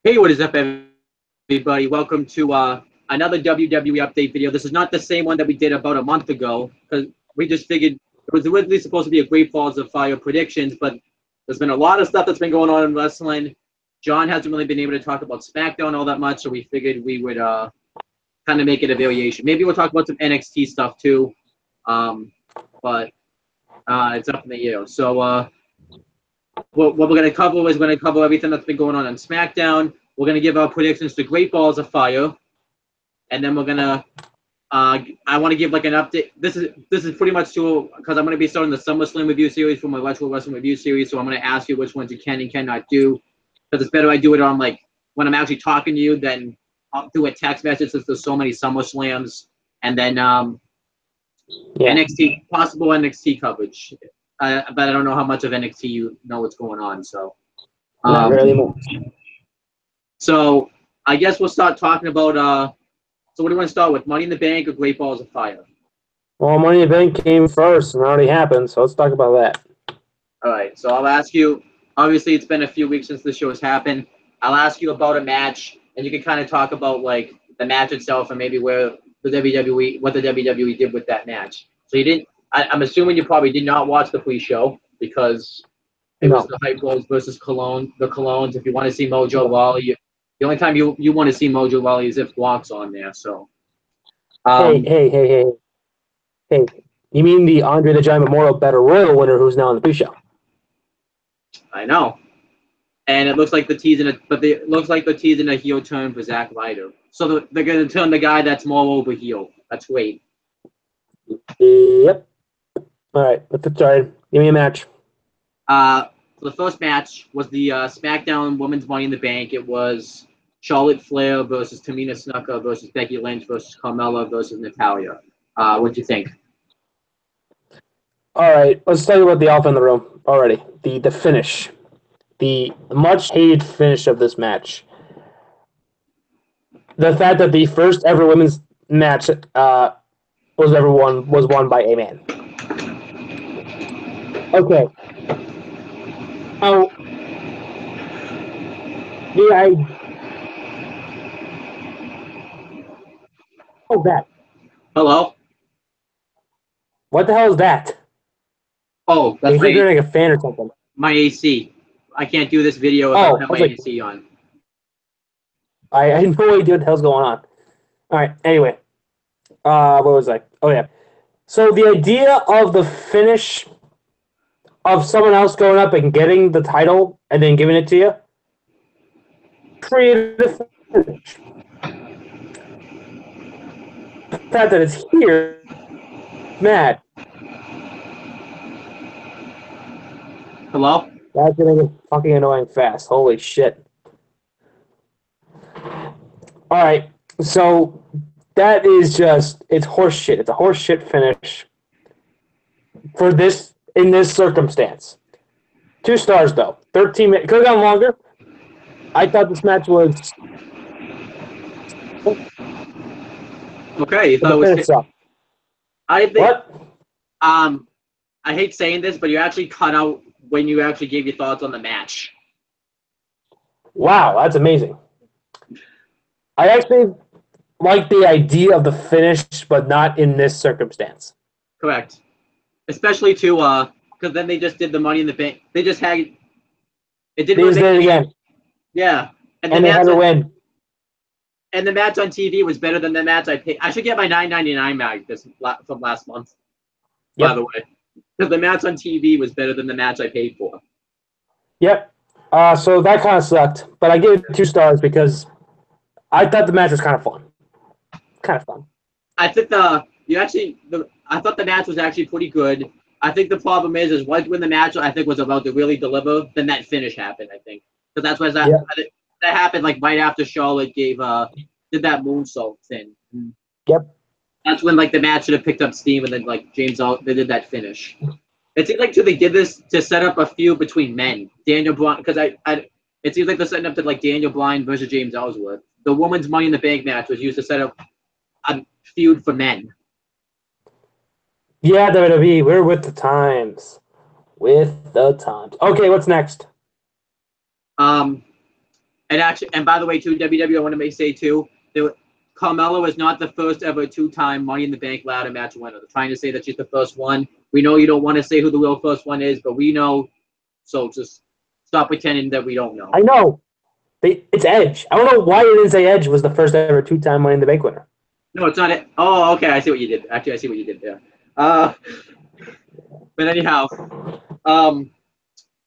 Hey, what is up, everybody? Welcome to another WWE update video. This is not the same one that we did about a month ago because we just figured it was originally supposed to be a Great Balls of Fire predictions, but there's been a lot of stuff that's been going on in wrestling. John hasn't really been able to talk about SmackDown all that much, so we figured we would kind of make it a variation. Maybe we'll talk about some NXT stuff too, but it's up in the air. So what we're going to cover is we're going to cover everything that's been going on SmackDown. We're going to give our predictions to Great Balls of Fire, and then we're going to I want to give like an update. This is pretty much to because I'm going to be starting the SummerSlam review series for my Retro Wrestling review series. So I'm going to ask you which ones you can and cannot do because it's better I do it on like when I'm actually talking to you than I'll do a text message since there's so many SummerSlams and then NXT possible NXT coverage. But I don't know how much of NXT you know what's going on. So not really much. So I guess we'll start talking about. So what do you want to start with? Money in the Bank or Great Balls of Fire? Well, Money in the Bank came first and already happened, so let's talk about that. All right. So I'll ask you. Obviously, it's been a few weeks since the show has happened. I'll ask you about a match, and you can kind of talk about like the match itself and maybe where the WWE, what the WWE did with that match. So you didn't. I'm assuming you probably did not watch the pre-show because it was the Hype Bros versus Cologne. The Colognes. If you want to see Mojo Rawley, the only time you want to see Mojo Rawley is if Glock's on there. So. Hey. You mean the Andre the Giant Memorial Battle Royal winner who's now in the pre-show? I know. And it looks like they're teasing a heel turn for Zack Ryder. So they're going to turn the guy that's more over heel. That's great. Yep. All right, let's get started. Give me a match. So the first match was the SmackDown Women's Money in the Bank. It was Charlotte Flair versus Tamina Snuka versus Becky Lynch versus Carmella versus Natalya. What'd you think? All right, let's talk about the elephant in the room already. The finish. The much-hated finish of this match. The fact that the first ever women's match was won by a man. Okay. Oh, oh, that. Hello? What the hell is that? Oh, that's like a fan or something. My AC. I can't do this video if I don't have my AC on. I had no idea what the hell's going on. All right. Anyway, what was I? Oh yeah. So the idea of the finish of someone else going up and getting the title and then giving it to you, creative finish. The fact that it's here, mad. Hello? That's gonna get fucking annoying fast. Holy shit. All right. So that is just, it's horseshit. It's a horseshit finish for this, in this circumstance. 2 stars, though. 13 minutes. Could have gone longer. I thought this match was... Okay, you thought it was... I think... What? I hate saying this, but you actually cut out when you actually gave your thoughts on the match. Wow, that's amazing. I actually like the idea of the finish, but not in this circumstance. Correct. Especially to, because then they just did the Money in the Bank. They just had... It did it again. Yeah. And they had to win. And the match on TV was better than the match I paid. I should get my $9.99 mag from last month, by the way. Because the match on TV was better than the match I paid for. Yep. So that kind of sucked. But I give it 2 stars because I thought the match was kind of fun. Kind of fun. I think I thought the match was actually pretty good. I think the problem is right when the match I think was about to really deliver, then that finish happened. I think because that's why that happened like right after Charlotte did that moonsault thing. Yep. That's when like the match should have picked up steam, and then like they did that finish. It seems like they did this to set up a feud between men. Daniel Bryan, because it seems like they're setting up to like Daniel Bryan versus James Ellsworth. The women's Money in the Bank match was used to set up a feud for men. Yeah, WWE, we're with the times. With the times. Okay, what's next? And and by the way, too, WWE, I want to say too, Carmella is not the first ever 2-time Money in the Bank ladder match winner. They're trying to say that she's the first one. We know you don't want to say who the real first one is, but we know. So just stop pretending that we don't know. I know. It's Edge. I don't know why you didn't say Edge was the first ever 2-time Money in the Bank winner. No, it's not it. Oh, okay. I see what you did. Actually, I see what you did there. But anyhow,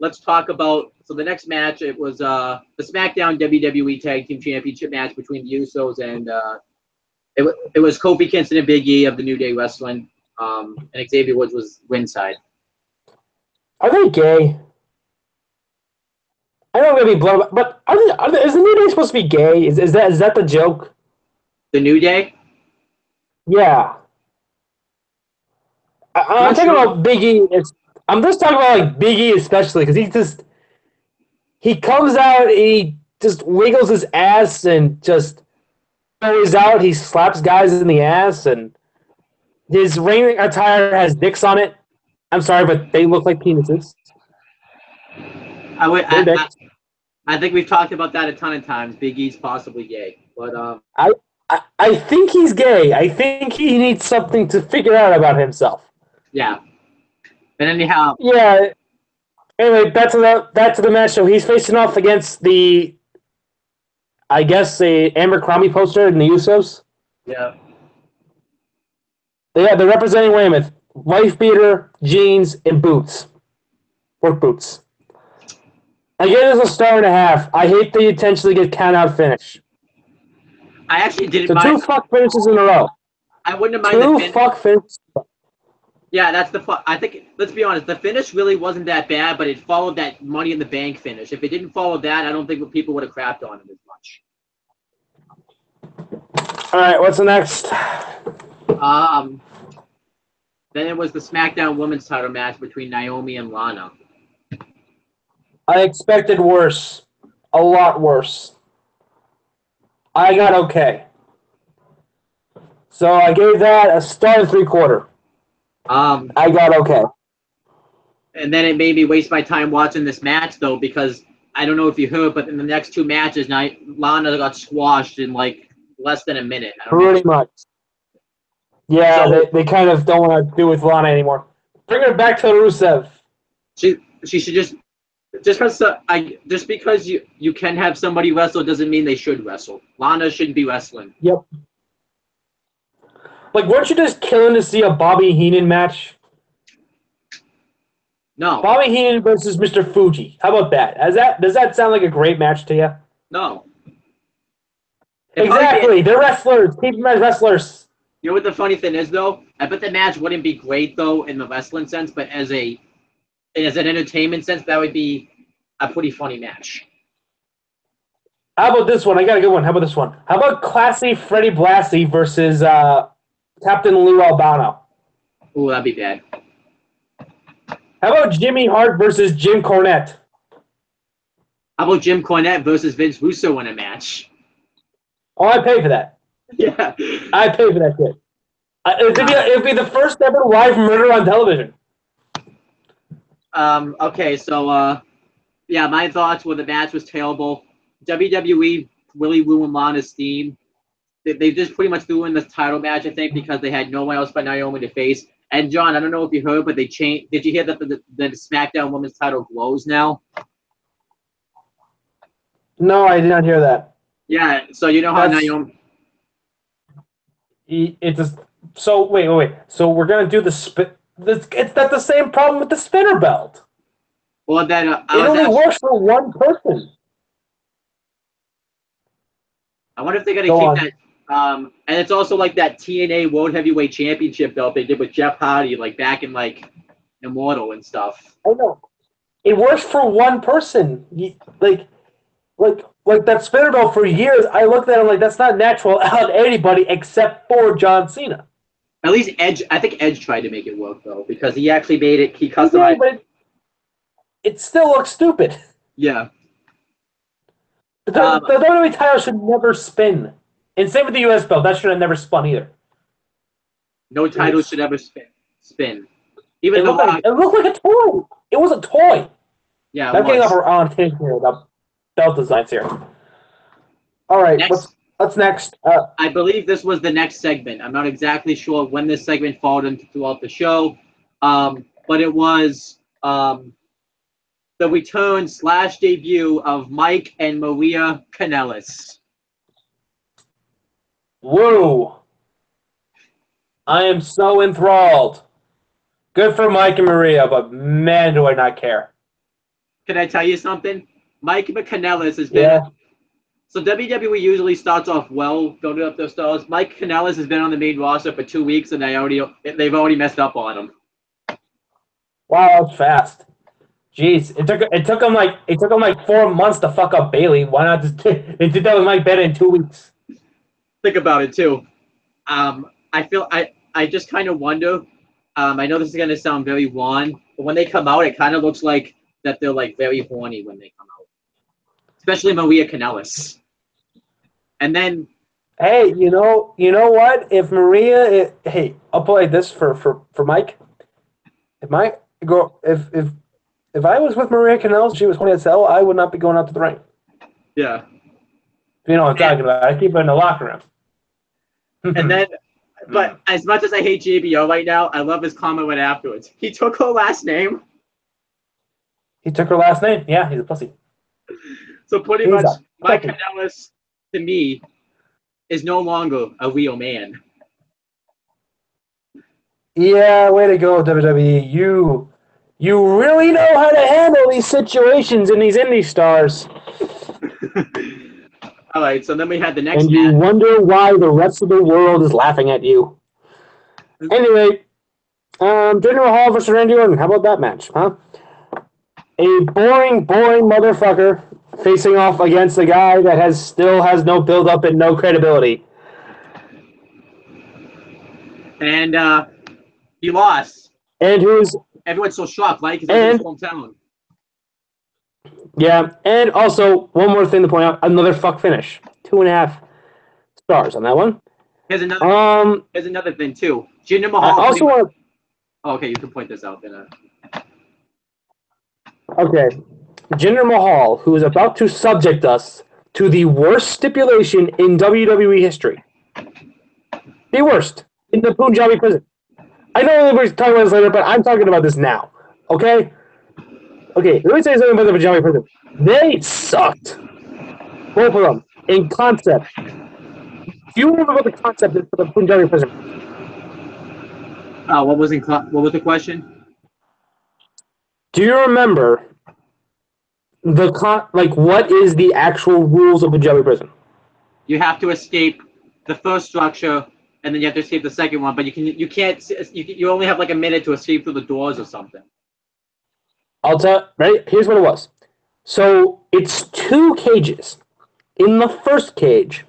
let's talk about. So the next match, it was the SmackDown WWE Tag Team Championship match between the Usos and it was Kofi Kingston and Big E of the New Day Wrestling. And Xavier Woods was ringside. Are they gay? I know I'm gonna be blown up, but is the New Day supposed to be gay? Is that the joke? The New Day? Yeah. I'm talking about Big E. I'm just talking about like Big E especially because he comes out, he just wiggles his ass and just goes out. He slaps guys in the ass, and his ring attire has dicks on it. I'm sorry, but they look like penises. I think we've talked about that a ton of times. Big E's possibly gay, but I think he's gay. I think he needs something to figure out about himself. Yeah. And anyhow. Yeah. Anyway, back to the match. So he's facing off against the Abercrombie poster in the Usos. Yeah. Yeah, they're representing Weymouth. Wife beater, jeans, and boots. Work boots. I give this a 1.5. I hate that you intentionally get count-out finish. I actually didn't mind. So 2 fuck finishes in a row. I wouldn't have minded 2 fuck finishes. Yeah, that's I think, let's be honest, the finish really wasn't that bad, but it followed that Money in the Bank finish. If it didn't follow that, I don't think people would have crapped on it as much. All right, what's the next? Then it was the SmackDown Women's title match between Naomi and Lana. I expected worse. A lot worse. I got okay. So I gave that a 1.75. I got okay. And then it made me waste my time watching this match, though, because I don't know if you heard, but in the next 2 matches, Lana got squashed in like less than a minute. Pretty much. Yeah, so, they kind of don't want to do with Lana anymore. Bring her back to Rusev. She should just because you can have somebody wrestle doesn't mean they should wrestle. Lana shouldn't be wrestling. Yep. Like, weren't you just killing to see a Bobby Heenan match? No. Bobby Heenan versus Mr. Fuji. How about that? Does that sound like a great match to you? No. Exactly. They're wrestlers. Keep them as wrestlers. You know what the funny thing is, though? I bet the match wouldn't be great, though, in the wrestling sense, but as an entertainment sense, that would be a pretty funny match. How about this one? I got a good one. How about this one? How about classy Freddie Blassie versus Captain Lou Albano? Ooh, that'd be bad. How about Jimmy Hart versus Jim Cornette? How about Jim Cornette versus Vince Russo in a match? Oh, I pay for that. Yeah. I pay for that shit. It'd be the first ever live murder on television. Okay, so, yeah, my thoughts were the match was terrible. WWE really ruined Lana's steam. They just pretty much threw in the title match, I think, because they had no one else but Naomi to face. And, John, I don't know if you heard, but they changed. Did you hear that the SmackDown Women's title glows now? No, I did not hear that. Yeah, so you know how Naomi... It's just, so wait. So we're gonna do the spin. It's not the same problem with the spinner belt. Well, then it only works for one person. I wonder if they're gonna keep that. And it's also like that TNA World Heavyweight Championship belt they did with Jeff Hardy, like back in like Immortal and stuff. I know. It works for one person. Like that spinner belt for years, I looked at it like that's not natural on anybody except for John Cena. At least Edge, I think Edge tried to make it work though, because he actually made it. He customized. Yeah, but it still looks stupid. Yeah. The WWE title should never spin, and same with the US belt. That should have never spun either. No title should ever spin. Even it looked like a toy. It was a toy. Yeah. I'm getting off on tangent here about belt designs here. All right, Next, what's next? I believe this was the next segment. I'm not exactly sure when this segment followed into throughout the show, but it was the return / debut of Mike and Maria Kanellis. Woo! I am so enthralled. Good for Mike and Maria, but man, do I not care. Can I tell you something? Mike Kanellis has been. Yeah. So WWE usually starts off well, building up their stars. Mike Kanellis has been on the main roster for 2 weeks, and they've already messed up on him. Wow, that's fast. Jeez, it took them like 4 months to fuck up Bailey. Why not just they did that with Mike Bennett in 2 weeks? Think about it too. I just kind of wonder. I know this is gonna sound very wan, but when they come out, it kind of looks like that they're like very horny when they come out, especially Maria Kanellis. And then, Hey, you know what? If Maria, hey, I'll put it like this for Mike. If my girl, if I was with Maria Canals, she was horny as hell, I would not be going out to the ring. yeah. You know what I'm talking about? I keep her in the locker room. And then, but as much as I hate JBO right now, I love his comment right afterwards. He took her last name. He took her last name. Yeah, he's a pussy. So pretty much, Mike Kanellis, to me, is no longer a real man. Yeah, way to go, WWE. You really know how to handle these situations in these indie stars. All right, so then we had the next and you match. Wonder why the rest of the world is laughing at you. Anyway, General Hall versus Randy Orton. How about that match, huh? A boring motherfucker facing off against a guy that still has no build-up and no credibility. And he lost. And everyone's so shocked, right? Because it's his hometown. Yeah, and also one more thing to point out: another fuck finish. 2.5 stars on that one. Here's another thing too. Jinder Mahal. I also want. Okay, you can point this out then. Okay, Jinder Mahal, who is about to subject us to the worst stipulation in WWE history. The worst in the Punjabi prison. I know we're talking about this later, but I'm talking about this now. Okay? Okay, let me say something about the Punjabi prison. They sucked. Both of them. In concept. Do you remember what the concept is for the Punjabi prison? What was the question? Do you remember what is the actual rules of Punjabi prison? You have to escape the first structure, and then you have to escape the second one. But you only have like a minute to escape through the doors or something. I'll tell. Right? Here's what it was. So it's 2 cages. In the first cage,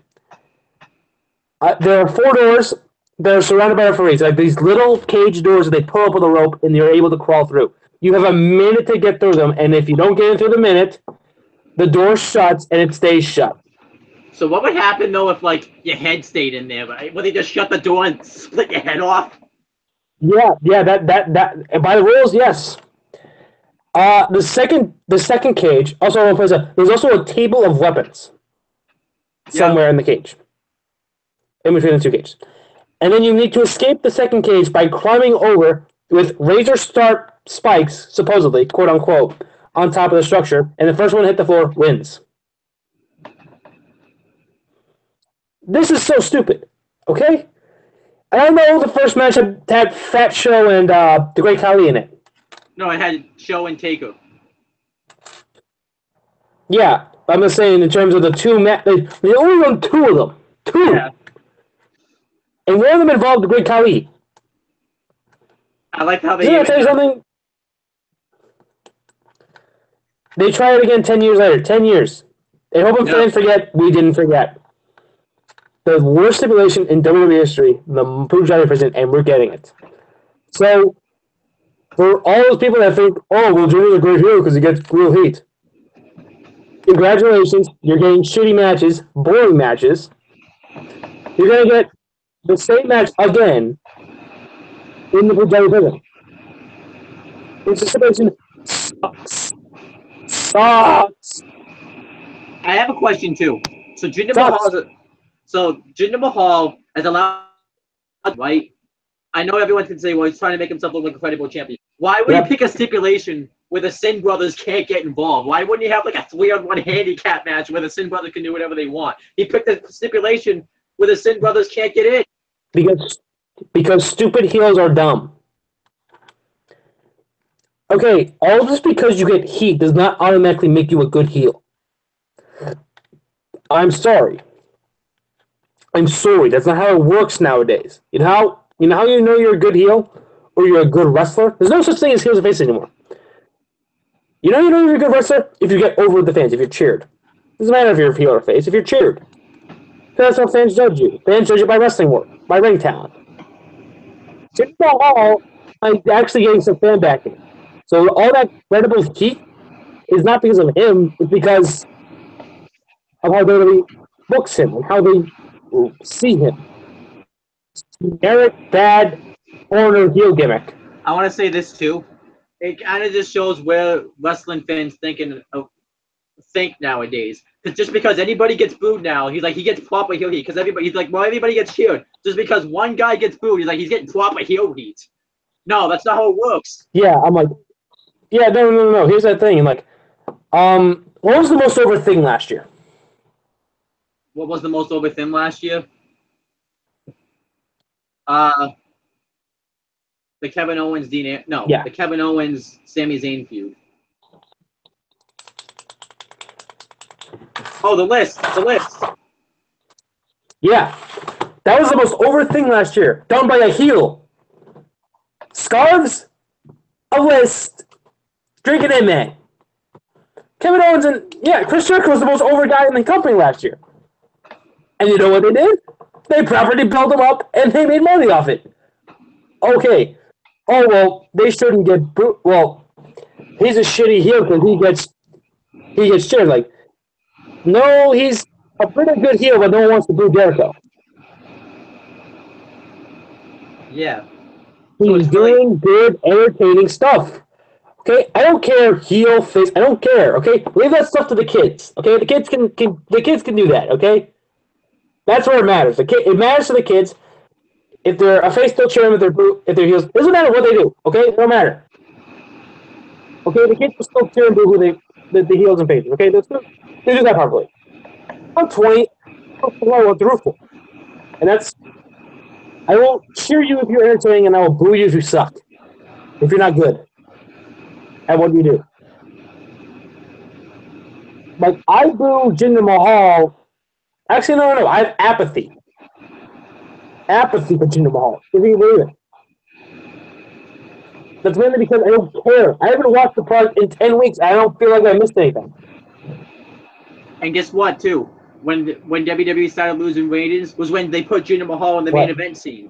there are 4 doors that are surrounded by referees, like these little cage doors that they pull up with a rope, and you're able to crawl through. You have a minute to get through them, and if you don't get in through the minute, the door shuts and it stays shut. So what would happen though if like your head stayed in there? Right? Would they just shut the door and split your head off? Yeah. That by the rules, yes. The second cage also there's also a table of weapons somewhere in the cage, in between the 2 cages, and then you need to escape the second cage by climbing over with razor sharp spikes, supposedly, quote unquote, on top of the structure, and the first one to hit the floor wins. This is so stupid, okay? And I know the first match had Fat Show and the Great Khali in it. No, it had Show and Taker. Yeah, I'm just saying in terms of the 2 they only run 2 of them. 2! Yeah. And one of them involved the Great Khali. I like how they... Didn't I tell you something? They try it again 10 years later. 10 years. They hope fans forget. We didn't forget. The worst stipulation in WWE history, the Punjabi prison, and we're getting it. So, for all those people that think, oh, well, Jimmy's a great hero because he gets real heat. Congratulations. You're getting shitty matches, boring matches. You're going to get the same match again in the Punjabi prison. This stipulation sucks. I have a question too. So Jinder Sucks. Mahal is allowed, right? I know everyone can say, well, he's trying to make himself look like a credible champion. Why would he pick a stipulation where the Sin Brothers can't get involved? Why wouldn't he have like a 3-on-1 handicap match where the Sin Brothers can do whatever they want? He picked a stipulation where the Sin Brothers can't get in. Because stupid heels are dumb. Okay, all just because you get heat does not automatically make you a good heel. I'm sorry. That's not how it works nowadays. You know how you know you're a good heel or you're a good wrestler? There's no such thing as heels and faces anymore. You know you're a good wrestler if you get over the fans, if you're cheered. It doesn't matter if you're a heel or face, if you're cheered. That's how fans judge you. Fans judge you by wrestling work, by ring talent. Jinder Mahal is actually getting some fan backing. So all that credible heat is not because of him, it's because of how they books him and how they see him. Generic, bad, corner heel gimmick. I want to say this too. It kind of just shows where wrestling fans think nowadays. Because just because anybody gets booed now, he gets proper heel heat. Because everybody gets cheered. Just because one guy gets booed, he's getting proper heel heat. No, that's not how it works. Yeah, I'm like, yeah, no. Here's that thing. What was the most over thing last year? What was the most over thing last year? The Kevin Owens, the Kevin Owens, Sami Zayn feud. Oh, the list. Yeah, that was the most over thing last year, done by a heel. Scarves, a list, drinking in man. Kevin Owens and Chris Jericho was the most over guy in the company last year. And you know what they did? They properly built him up and they made money off it. Okay. Oh, well, they shouldn't get booed. Well, he's a shitty heel because he gets cheered. No, he's a pretty good heel, but no one wants to boo Jericho. Yeah. He's doing good, entertaining stuff. Okay, I don't care heel, face. I don't care. Okay, leave that stuff to the kids. Okay, the kids can do that. Okay, that's where it matters. It matters to the kids. If they're a face, they'll cheer them. If they're heels, doesn't matter what they do. Okay, it don't matter. Okay, the kids will still cheer and boo the heels and faces. Okay, they do that properly. I'm 20. I want the roof for. And I will cheer you if you're entertaining, and I will boo you if you suck. If you're not good at what you do. I boo Jinder Mahal. Actually, no. I have apathy. Apathy for Jinder Mahal. If you believe it. That's mainly because I don't care. I haven't watched the product in 10 weeks. I don't feel like I missed anything. And guess what, too? When WWE started losing ratings was when they put Jinder Mahal in the main event scene.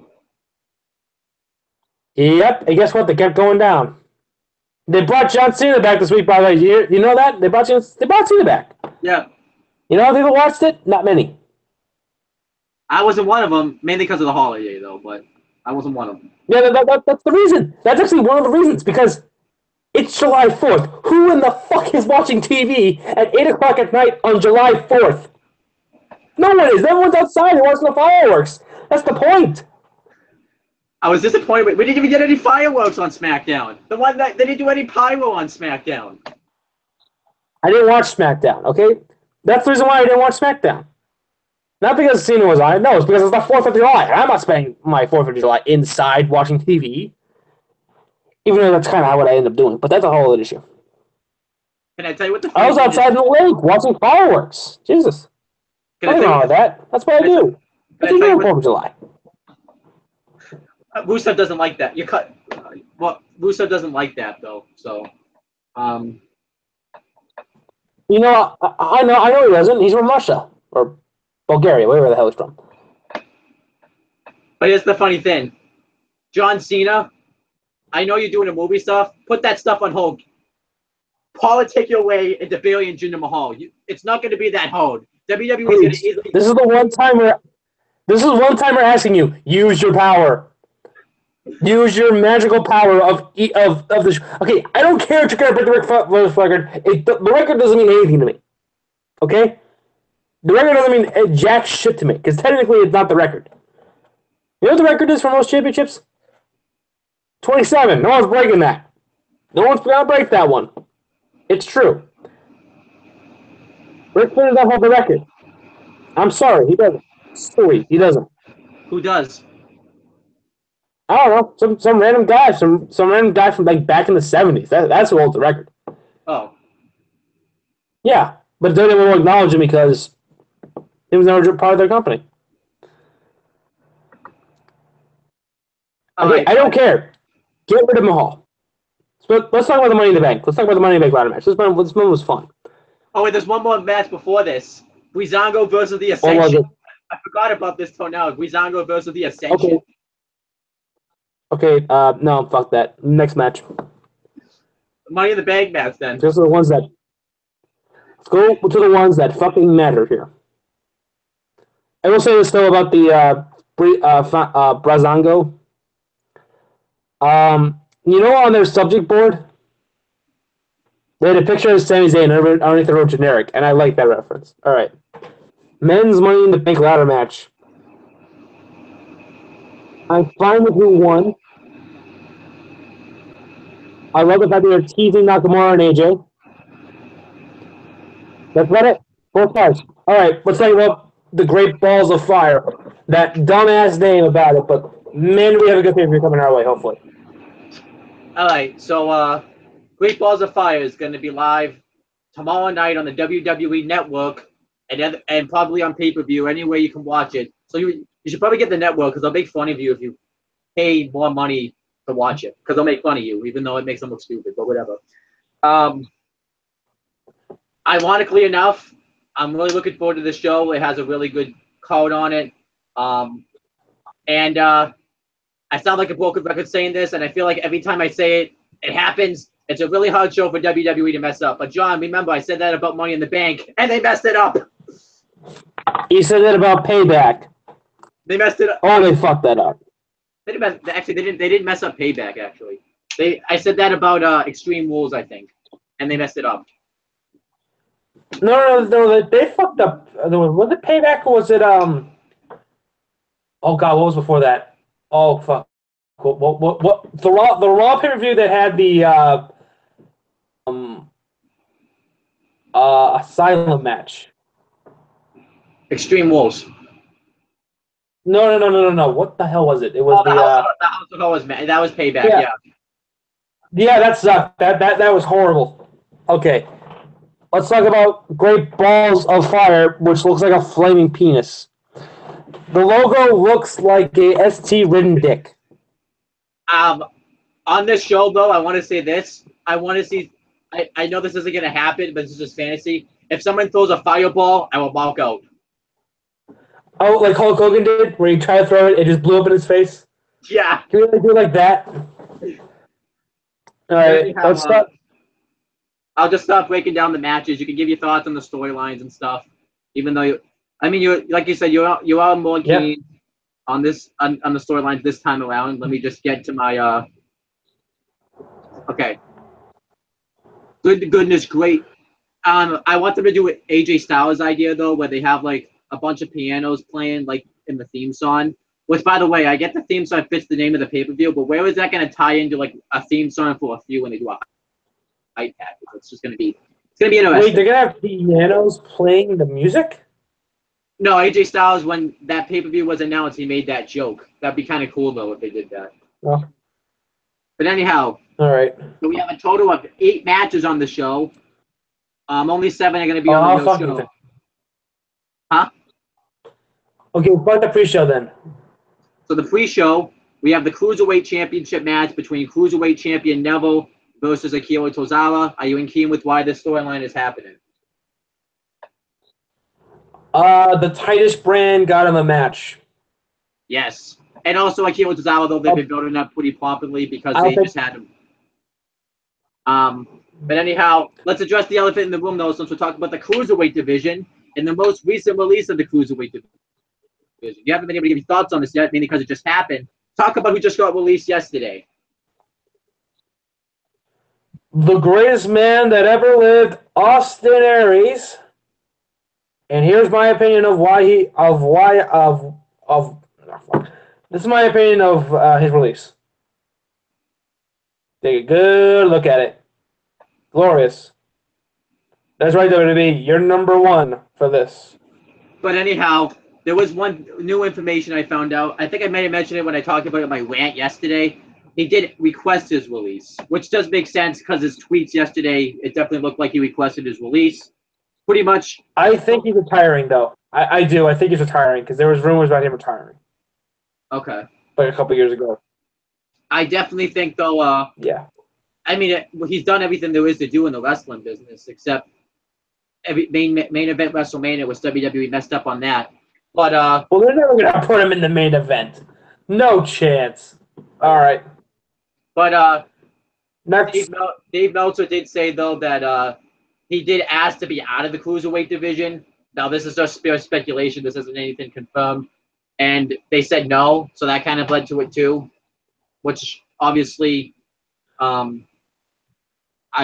Yep, and guess what? They kept going down. They brought John Cena back this week, by the way. You know that? They brought Cena back. Yeah. You know how people watched it? Not many. I wasn't one of them, mainly because of the holiday, though, but I wasn't one of them. Yeah, that's the reason. That's actually one of the reasons, because it's July 4th. Who in the fuck is watching TV at 8 o'clock at night on July 4th? No one is. Everyone's outside watching the fireworks. That's the point. I was disappointed. We didn't even get any fireworks on SmackDown. The one that they didn't do any pyro on SmackDown. I didn't watch SmackDown, okay? That's the reason why I didn't watch SmackDown. Not because Cena was on it. No, it's because it's the 4th of July. I'm not spending my 4th of July inside watching TV. Even though that's kind of what I end up doing. But that's a whole other issue. Can I tell you what the I was outside in the lake watching fireworks. Jesus. Nothing wrong with that. That's what I do. That's what I do on 4th of July. Rusev doesn't like that. Rusev doesn't like that, though. So, You know, I know he doesn't. He's from Russia. Or Bulgaria, wherever the hell he's from. But here's the funny thing. John Cena, I know you're doing the movie stuff. Put that stuff on hold. Politic your way into Bayley and Jinder Mahal. It's not going to be that hard. WWE is going to easily... This is one time we're asking you, use your power. Use your magical power of the... Okay, I don't care if you're going to break the record. The record doesn't mean anything to me. Okay? The record doesn't mean jack shit to me, because technically it's not the record. You know what the record is for most championships? 27. No one's breaking that. No one's going to break that one. It's true. Ric Flair does not hold the record. I'm sorry, he doesn't. Sorry, he doesn't. Who does? I don't know. Some random guy. Some random guy from like back in the 70s. That's who holds the record. Oh. Yeah, but WWE won't acknowledge him because he was never part of their company. Okay, right, I don't care. Get rid of Mahal. Let's talk about the Money in the Bank. Let's talk about the Money in the Bank ladder match. This one was fun. Oh, wait, there's one more match before this. Breezango versus the Ascension. I forgot about this till now. Breezango versus the Ascension. Okay, no, fuck that. Next match. Money in the Bank match, then. Just the ones that... Let's go to the ones that fucking matter here. I will say this, though, about the Breezango. You know, on their subject board, they had a picture of Sami Zayn underneath the word generic, and I like that reference. All right. Men's Money in the Bank ladder match. I'm fine with who won. I love the fact that they're teasing Nakamura and AJ. That's about it. Both sides. All right, let's talk about the Great Balls of Fire. That dumbass name about it, but man, we have a good pay-per-view coming our way, hopefully. All right, so Great Balls of Fire is going to be live tomorrow night on the WWE Network and probably on pay-per-view, anywhere you can watch it. So you should probably get the network because they'll make fun of you if you pay more money to watch it because they'll make fun of you, even though it makes them look stupid, but whatever. Ironically enough, I'm really looking forward to the show. It has a really good card on it. And I sound like a broken record saying this, and I feel like every time I say it, it happens. It's a really hard show for WWE to mess up. But, John, remember, I said that about Money in the Bank, and they messed it up. You said that about Payback. They messed it up. Oh, they fucked that up. They didn't mess up Payback, actually. I said that about Extreme Rules, I think, and they messed it up. No, they fucked up. Was it Payback or was it Oh God, what was before that? Oh fuck. What the Raw pay-per-view that had the Asylum match. Extreme Rules. No. What the hell was it? It was that was Payback, yeah. Yeah, that sucked. That was horrible. Okay. Let's talk about Great Balls of Fire, which looks like a flaming penis. The logo looks like a ST-ridden dick. On this show, though, I want to say this. I want to see... I know this isn't going to happen, but this is just fantasy. If someone throws a fireball, I will walk out. Oh, like Hulk Hogan did, where he tried to throw it, it just blew up in his face? Yeah. Can we do it like that? All right, let's start... I'll just start breaking down the matches. You can give your thoughts on the storylines and stuff. Even though you like you said, you are more keen on this on the storylines this time around. Let me just get to my okay. Goodness, great. I want them to do it AJ Styles' idea though, where they have like a bunch of pianos playing like in the theme song. Which, by the way, I get the theme song fits the name of the pay-per-view, but where is that going to tie into like a theme song for a few when they do a package? It's just gonna be interesting. Wait, they're gonna have pianos playing the music? No, AJ Styles, when that pay-per-view was announced, he made that joke. That'd be kind of cool though if they did that. Oh. But anyhow, all right. So we have a total of 8 matches on the show. Only 7 are gonna be on the show. Huh? Okay, start the pre-show then. So the pre-show, we have the Cruiserweight Championship match between Cruiserweight Champion Neville versus Akira Tozawa. Are you in keen with why this storyline is happening? The Titus brand got him a match. Yes. And also Akira Tozawa, though, they've been building up pretty properly because they just had him. But anyhow, let's address the elephant in the room, though, since we're talking about the Cruiserweight division and the most recent release of the Cruiserweight division. You haven't been able to give your thoughts on this yet, mainly because it just happened. Talk about who just got released yesterday. The greatest man that ever lived, Austin Aries, And here's my opinion of why he of why of. This is my opinion of his release. Take a good look at it. Glorious. That's right, WWE. You're number one for this. But anyhow, there was one new information I found out. I think I may have mentioned it when I talked about my rant yesterday. He did request his release, which does make sense because his tweets yesterday, it definitely looked like he requested his release. Pretty much. I think he's retiring, though. I do. I think he's retiring because there was rumors about him retiring. Okay. Like a couple years ago. I definitely think, though, yeah. I mean, he's done everything there is to do in the wrestling business, except main event WrestleMania was WWE messed up on that. But well, they're never gonna put him in the main event. No chance. All right. But next, Dave Meltzer did say though that he did ask to be out of the cruiserweight division. Now this is just pure speculation. This isn't anything confirmed, and they said no. So that kind of led to it too, which obviously, I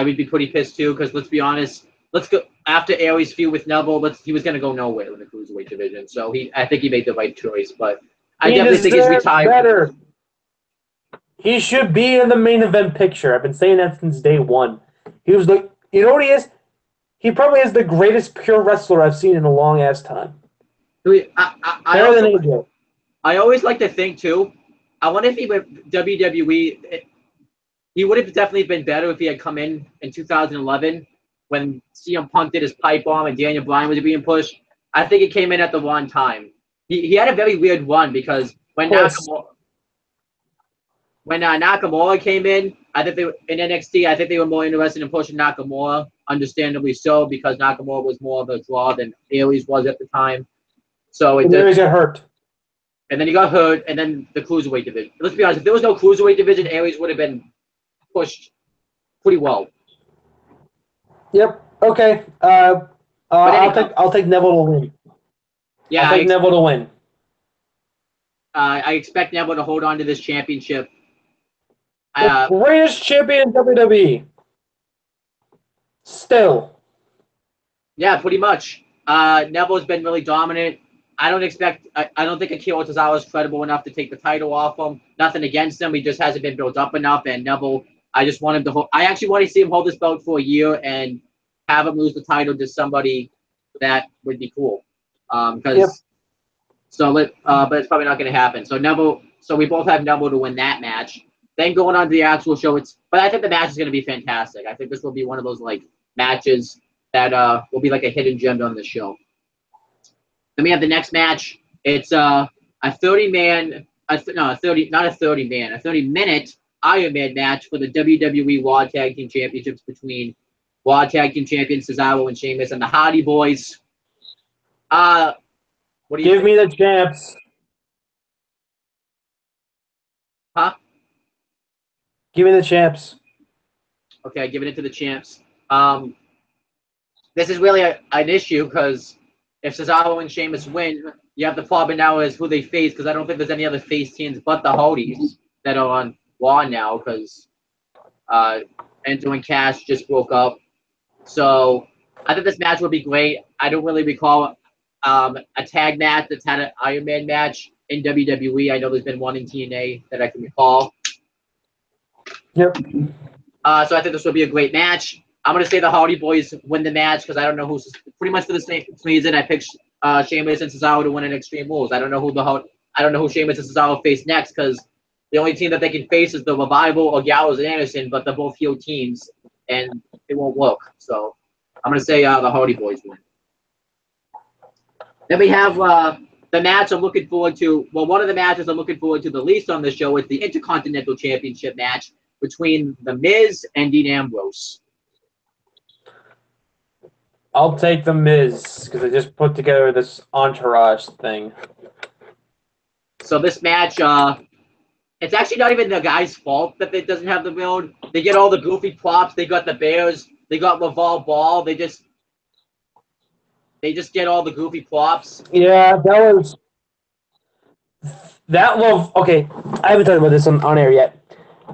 would be pretty pissed too. Because let's be honest. Let's go after Aries' feud with Neville. He was going to go nowhere in the cruiserweight division. So I think he made the right choice. But I definitely think he's retired. Better. He should be in the main event picture. I've been saying that since day one. He was like, you know what he is? He probably is the greatest pure wrestler I've seen in a long ass time. I always like to think too. I wonder if he went WWE. He would have definitely been better if he had come in 2011 when CM Punk did his pipe bomb and Daniel Bryan was being pushed. I think he came in at the wrong time. He had a very weird run because when Nakamura came in, I think in NXT, I think they were more interested in pushing Nakamura, understandably so, because Nakamura was more of a draw than Aries was at the time. So Aries got hurt. And then he got hurt, and then the cruiserweight division. Let's be honest, if there was no cruiserweight division, Aries would have been pushed pretty well. Yep. Okay. I'll take Neville to win. Yeah, I'll take Neville to win. I expect Neville to hold on to this championship. The greatest champion in WWE. Still. Yeah, pretty much. Neville's been really dominant. I don't think Akira Tozawa is credible enough to take the title off him. Nothing against him. He just hasn't been built up enough. And Neville, I just want him to hold. I actually want to see him hold this belt for a year and have him lose the title to somebody that would be cool. But it's probably not going to happen. So we both have Neville to win that match. Then going on to the actual show, but I think the match is going to be fantastic. I think this will be one of those like matches that will be like a hidden gem on the show. Then we have the next match. It's a 30-minute Iron Man match for the WWE Raw Tag Team Championships between Raw Tag Team Champions Cesaro and Sheamus and the Hardy Boys. What do you Give me the champs. Huh? Give me the champs. Okay, giving it to the champs. This is really an issue because if Cesaro and Sheamus win, you have the problem now is who they face because I don't think there's any other face teams but the Hardys that are on Raw now because Enzo and Cash just broke up. So I think this match would be great. I don't really recall a tag match that's had an Iron Man match in WWE. I know there's been one in TNA that I can recall. Yep. So I think this would be a great match. I'm going to say the Hardy Boys win the match because I don't know who's pretty much for the same reason I picked Sheamus and Cesaro to win in Extreme Rules. I don't know who Sheamus and Cesaro face next because the only team that they can face is the Revival or Gallows and Anderson, but they're both heel teams and it won't work. So I'm going to say the Hardy Boys win. Then we have the match I'm looking forward to. Well, one of the matches I'm looking forward to the least on the show is the Intercontinental Championship match between The Miz and Dean Ambrose. I'll take The Miz because I just put together this entourage thing. So this match, it's actually not even the guy's fault that it doesn't have the build. They get all the goofy props. They got the Bears. They got Revolve Ball. They just get all the goofy props. Yeah, that love. Okay, I haven't talked about this on air yet.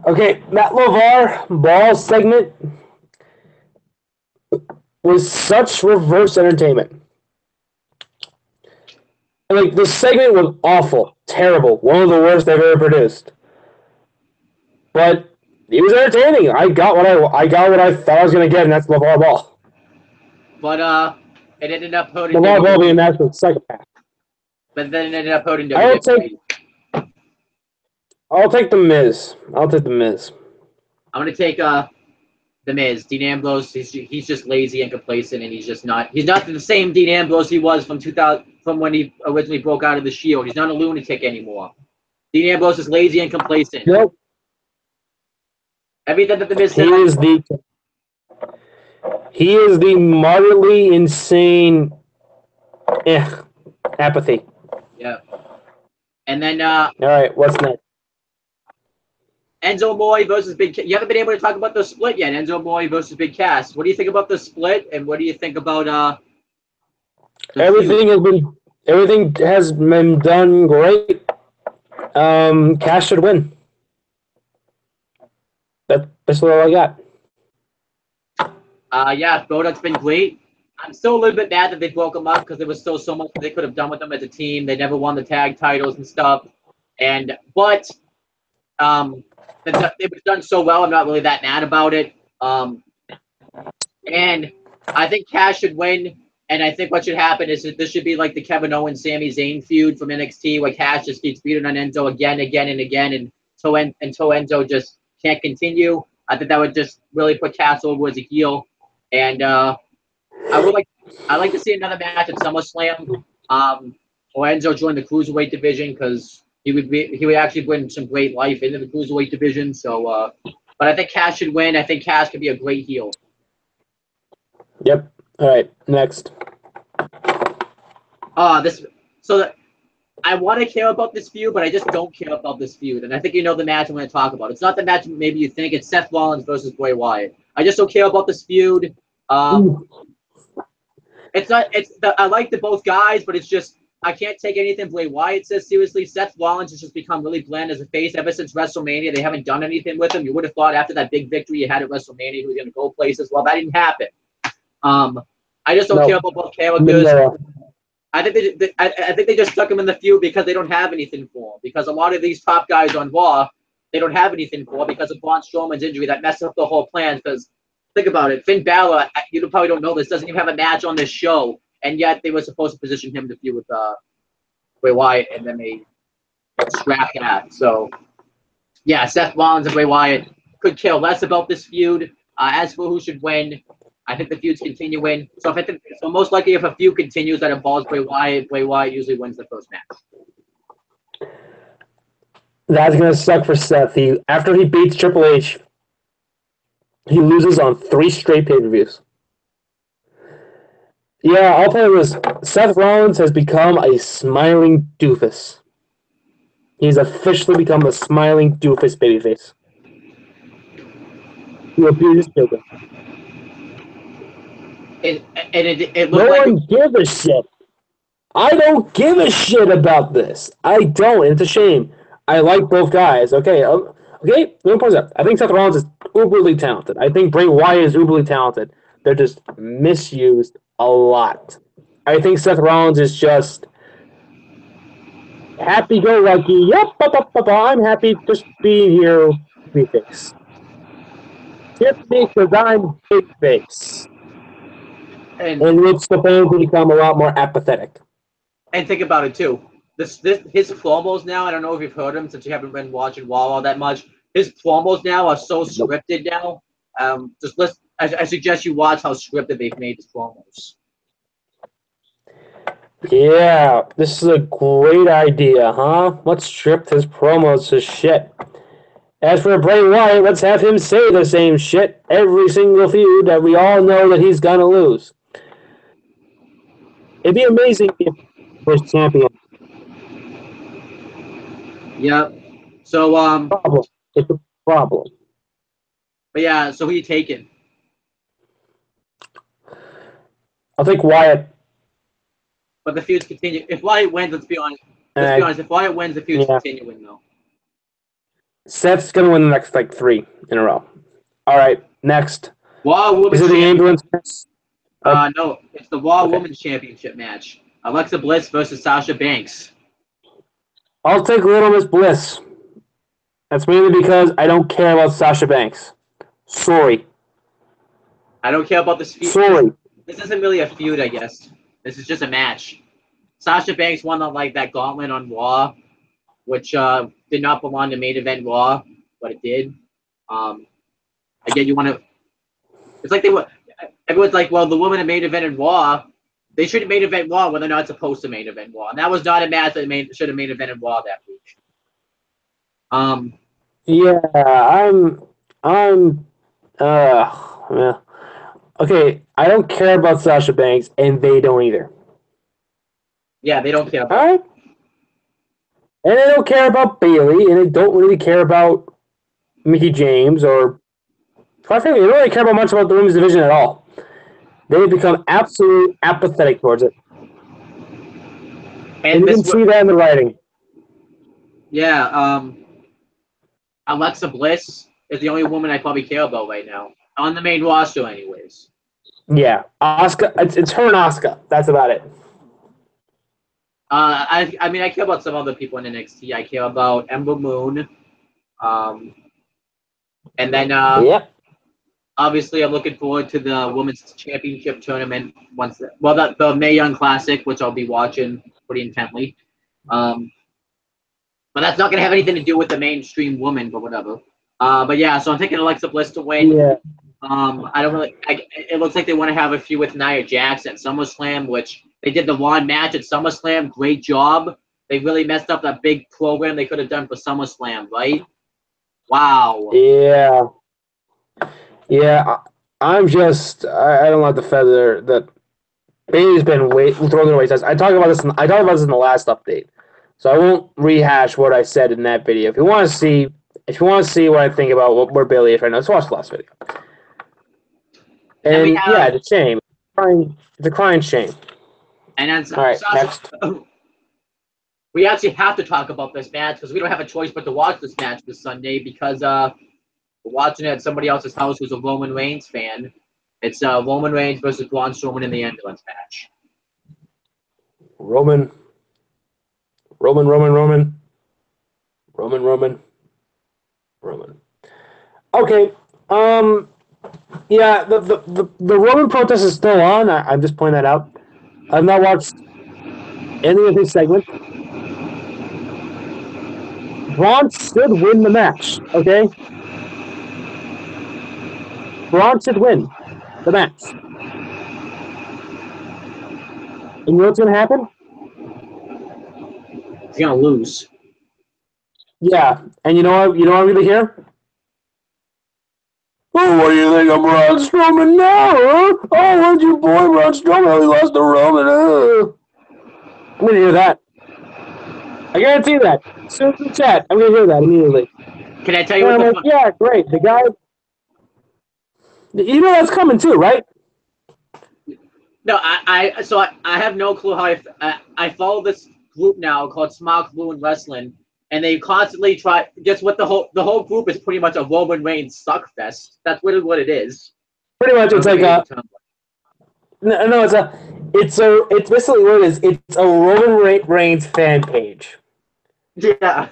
Okay, that LeVar Ball segment was such reverse entertainment. Like, the segment was awful, terrible, one of the worst they've ever produced. But it was entertaining. I got what I thought I was gonna get, and that's LeVar Ball. But it ended up hurting LeVar Ball being an WWE. absolute psychopath. But then it ended up hurting I'll take WWE. I'll take the Miz. I'll take the Miz. I'm gonna take the Miz. Dean Ambrose, he's just lazy and complacent, and he's not the same Dean Ambrose he was from 2000 from when he originally broke out of the Shield. He's not a lunatic anymore. Dean Ambrose is lazy and complacent. Nope. Everything that the Miz He said. is the moderately insane apathy. Yeah. And then all right, what's next? Enzo Amore versus Big Cass. You haven't been able to talk about the split yet. Enzo Amore versus Big Cass. What do you think about the split, and what do you think about everything has been done great. Cass should win. That's all I got. Yeah, Boduk's been great. I'm still a little bit mad that they broke them up because there was still so much they could have done with them as a team. They never won the tag titles and stuff. But it was done so well. I'm not really that mad about it. And I think Cass should win. And I think what should happen is that this should be like the Kevin Owens, Sami Zayn feud from NXT, where Cass just keeps beating on Enzo again, and until Enzo just can't continue. I think that would just really put Cass over as a heel. And I'd like to see another match at SummerSlam. Or Enzo join the cruiserweight division because he would actually bring some great life into the cruiserweight division. So, but I think Cass should win. I think Cass could be a great heel. Yep. All right. Next. I want to care about this feud, but I just don't care about this feud. And I think you know the match I'm going to talk about. It's not the match maybe you think. It's Seth Rollins versus Bray Wyatt. I just don't care about this feud. It's not. I like the both guys, but it's just I can't take anything Bray Wyatt says seriously. Seth Rollins has just become really bland as a face ever since WrestleMania. They haven't done anything with him. You would have thought after that big victory you had at WrestleMania he was going to go places. Well, that didn't happen. I just don't care about both characters. I think they just stuck him in the feud because they don't have anything for him. Because a lot of these top guys on Raw, they don't have anything for because of Braun Strowman's injury that messed up the whole plan. Because think about it, Finn Balor, you probably don't know this, doesn't even have a match on this show, and yet they were supposed to position him to feud with Bray Wyatt, and then they scrapped that. So yeah, Seth Rollins and Bray Wyatt could care less about this feud. As for who should win, I think the feud's continuing. So most likely, if a feud continues that involves Bray Wyatt usually wins the first match. That's gonna suck for Seth. After he beats Triple H, he loses on 3 straight pay-per-views. Yeah, I'll tell you this. Seth Rollins has become a smiling doofus. He's officially become a smiling doofus babyface. He abuses children. It no one gives a shit. I don't give a shit about this. I don't, and it's a shame. I like both guys. Okay, let me pause up. I think Seth Rollins is uberly talented. I think Bray Wyatt is uberly talented. They're just misused a lot. I think Seth Rollins is just happy-go-lucky. Yep, I'm happy just being here. Big face. Just because I'm big face. And it's supposed to become a lot more apathetic. And think about it too. His promos now. I don't know if you've heard him since you haven't been watching Raw all that much. His promos now are so scripted now. I suggest you watch how scripted they've made his promos. Yeah, this is a great idea, huh? Let's strip his promos to shit. As for Bray Wyatt, let's have him say the same shit every single feud that we all know that he's gonna lose. It'd be amazing if he was champion. Yep. So it's a problem. But yeah, so who you taking? I'll take Wyatt. But the feud's continue. If Wyatt wins, let's be honest. If Wyatt wins, the feud's continuing though. Seth's gonna win the next 3 in a row. All right, next. Raw Women's Is it the ambulance? No, it's the Raw Women's Championship match. Alexa Bliss versus Sasha Banks. I'll take Little Miss Bliss. That's mainly because I don't care about Sasha Banks. Sorry. I don't care about this feud. Sorry. This isn't really a feud, I guess. This is just a match. Sasha Banks won like that gauntlet on Raw, which did not belong to main event Raw, but it did. Again, you want to. It's like everyone's like, well, the woman in main event in Raw, they should have main event Raw when they're not supposed to main event Raw, and that was not a match that should have main event Raw that week. Yeah, yeah. Okay, I don't care about Sasha Banks, and they don't either. Yeah, they don't care about. All right. And they don't care about Bayley, and they don't really care about Mickie James, or quite frankly, they don't really care about much about the women's division at all. They've become absolutely apathetic towards it. And you can see that in the writing. Yeah, Alexa Bliss is the only woman I probably care about right now. On the main roster, anyways. Yeah, Asuka. It's her and Asuka. That's about it. I mean, I care about some other people in NXT. I care about Ember Moon. And then, obviously, I'm looking forward to the Women's Championship tournament the Mae Young Classic, which I'll be watching pretty intently. But that's not going to have anything to do with the mainstream woman, but whatever. But yeah, so I'm taking Alexa Bliss to win. Yeah. I don't really. It looks like they want to have a feud with Nia Jax at SummerSlam, which they did the Raw match at SummerSlam. Great job. They really messed up that big program they could have done for SummerSlam, right? Wow. Yeah. Yeah. I don't like the feather that Bailey's been throwing away. I talked about this in the last update, so I won't rehash what I said in that video. If you want to see what I think about where Bailey is right now, just watch the last video. And yeah, it's a shame. It's a crying shame. And then, all right, next. We actually have to talk about this match because we don't have a choice but to watch this match this Sunday because we're watching it at somebody else's house who's a Roman Reigns fan. It's Roman Reigns versus Braun Strowman in the ambulance match. Roman. Okay. Yeah, the Roman protest is still on. I'm just pointing that out. I've not watched any of his segments. Braun should win the match, okay? Braun should win the match. And you know what's going to happen? He's going to lose. Yeah, and you know what I'm going to hear? Oh, what do you think of Braun Strowman now, huh? Oh, where'd your boy Braun Strowman? He lost to Roman. I'm going to hear that. I guarantee that. Soon in the chat, I'm going to hear that immediately. Can I tell you what the yeah, great. The guy... You know that's coming too, right? No, I have no clue how I follow this group now called Smart Blue and Wrestling, and they constantly try. Guess what? The whole group is pretty much a Roman Reigns suck fest. That's really what it is. Pretty much, it's like a. No, it's basically what it is. It's a Roman Reigns fan page. Yeah.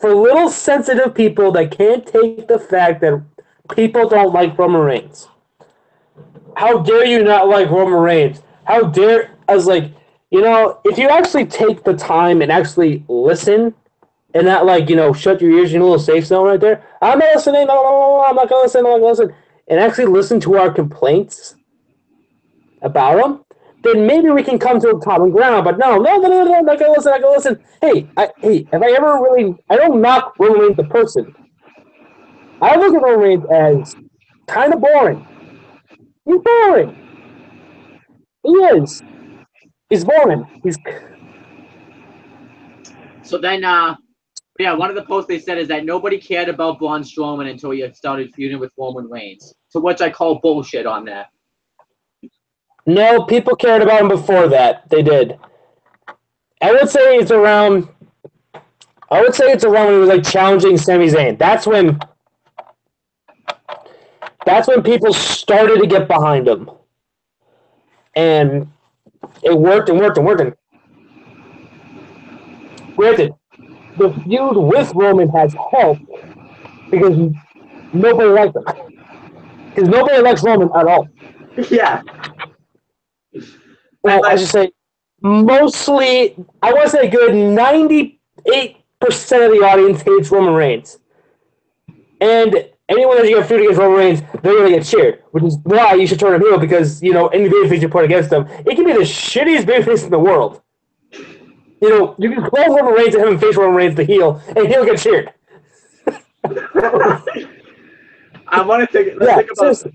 For little sensitive people that can't take the fact that people don't like Roman Reigns. How dare you not like Roman Reigns? How dare... I was like, if you actually take the time and actually listen and not, shut your ears in a little safe zone right there. I'm not listening. No, I'm not going to listen. And actually listen to our complaints about them, then maybe we can come to a common ground. But no, I'm not going to listen. Hey, if I ever really... I don't knock Roman Reigns the person. I look at Roman Reigns as kind of boring. He's boring. He is. He's boring. So then, one of the posts they said is that nobody cared about Braun Strowman until he had started feuding with Roman Reigns. To which I call bullshit on that. No, people cared about him before that. They did. I would say it's around when he was like challenging Sami Zayn. That's when people started to get behind him. And it worked and worked and worked. And granted, the feud with Roman has helped because nobody likes him. Because nobody likes Roman at all. Yeah. Well, I should say, mostly, I want to say a good 98% of the audience hates Roman Reigns. And anyone that you get feud against Roman Reigns, they're going to get cheered, which is why you should turn him heel because, you know, any babyface you put against them, it can be the shittiest babyface in the world. You know, you can call Roman Reigns and have him face Roman Reigns the heel, and he'll get cheered. I want to think about seriously.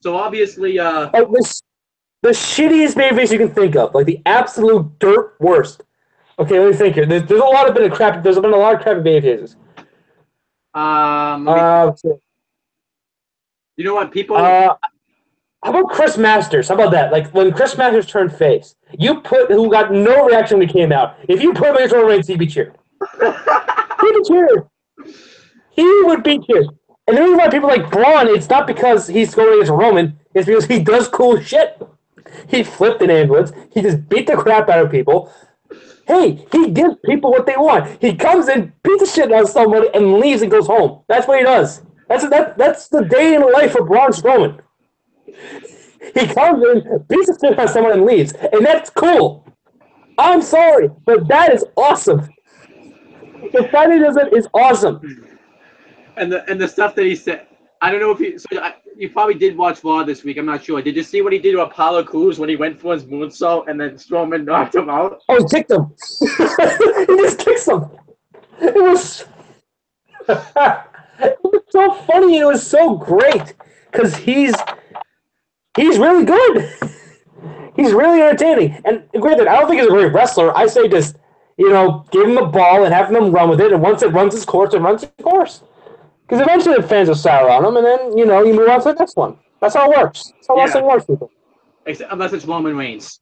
So obviously, the shittiest babyface you can think of, like the absolute dirt worst. Okay, let me think here. There's a lot of bit of crap. There's been a lot of crappy babyfaces. You know what, people? How about Chris Masters? How about that? Like when Chris Masters turned face, who got no reaction when he came out. If you put him against Roman Reigns, he'd be cheered. He'd be cheered. He would be cheered. And the reason why people like Braun, it's not because he's going against Roman. It's because he does cool shit. He flipped an ambulance. He just beat the crap out of people. Hey, he gives people what they want. He comes in, beats the shit out of somebody, and leaves and goes home. That's what he does. That's the day in the life of Braun Strowman. He comes in, beats the shit out of someone, and leaves. And that's cool. I'm sorry, but that is awesome. The fact he does it is awesome. And the stuff that he said, I don't know if you probably did watch Raw this week. I'm not sure. Did you see what he did to Apollo Crews when he went for his moonsault and then Strowman knocked him out? Oh, he kicked him. He just kicks him. It was so funny. It was so great because he's really good. He's really entertaining. And granted, I don't think he's a great wrestler. I say just, you know, give him the ball and have him run with it. And once it runs its course, it runs its course. Because eventually the fans will sour on him, and then, you know, you move on to the next one. That's how it works. That's how wrestling works, people. Unless it's Roman Reigns.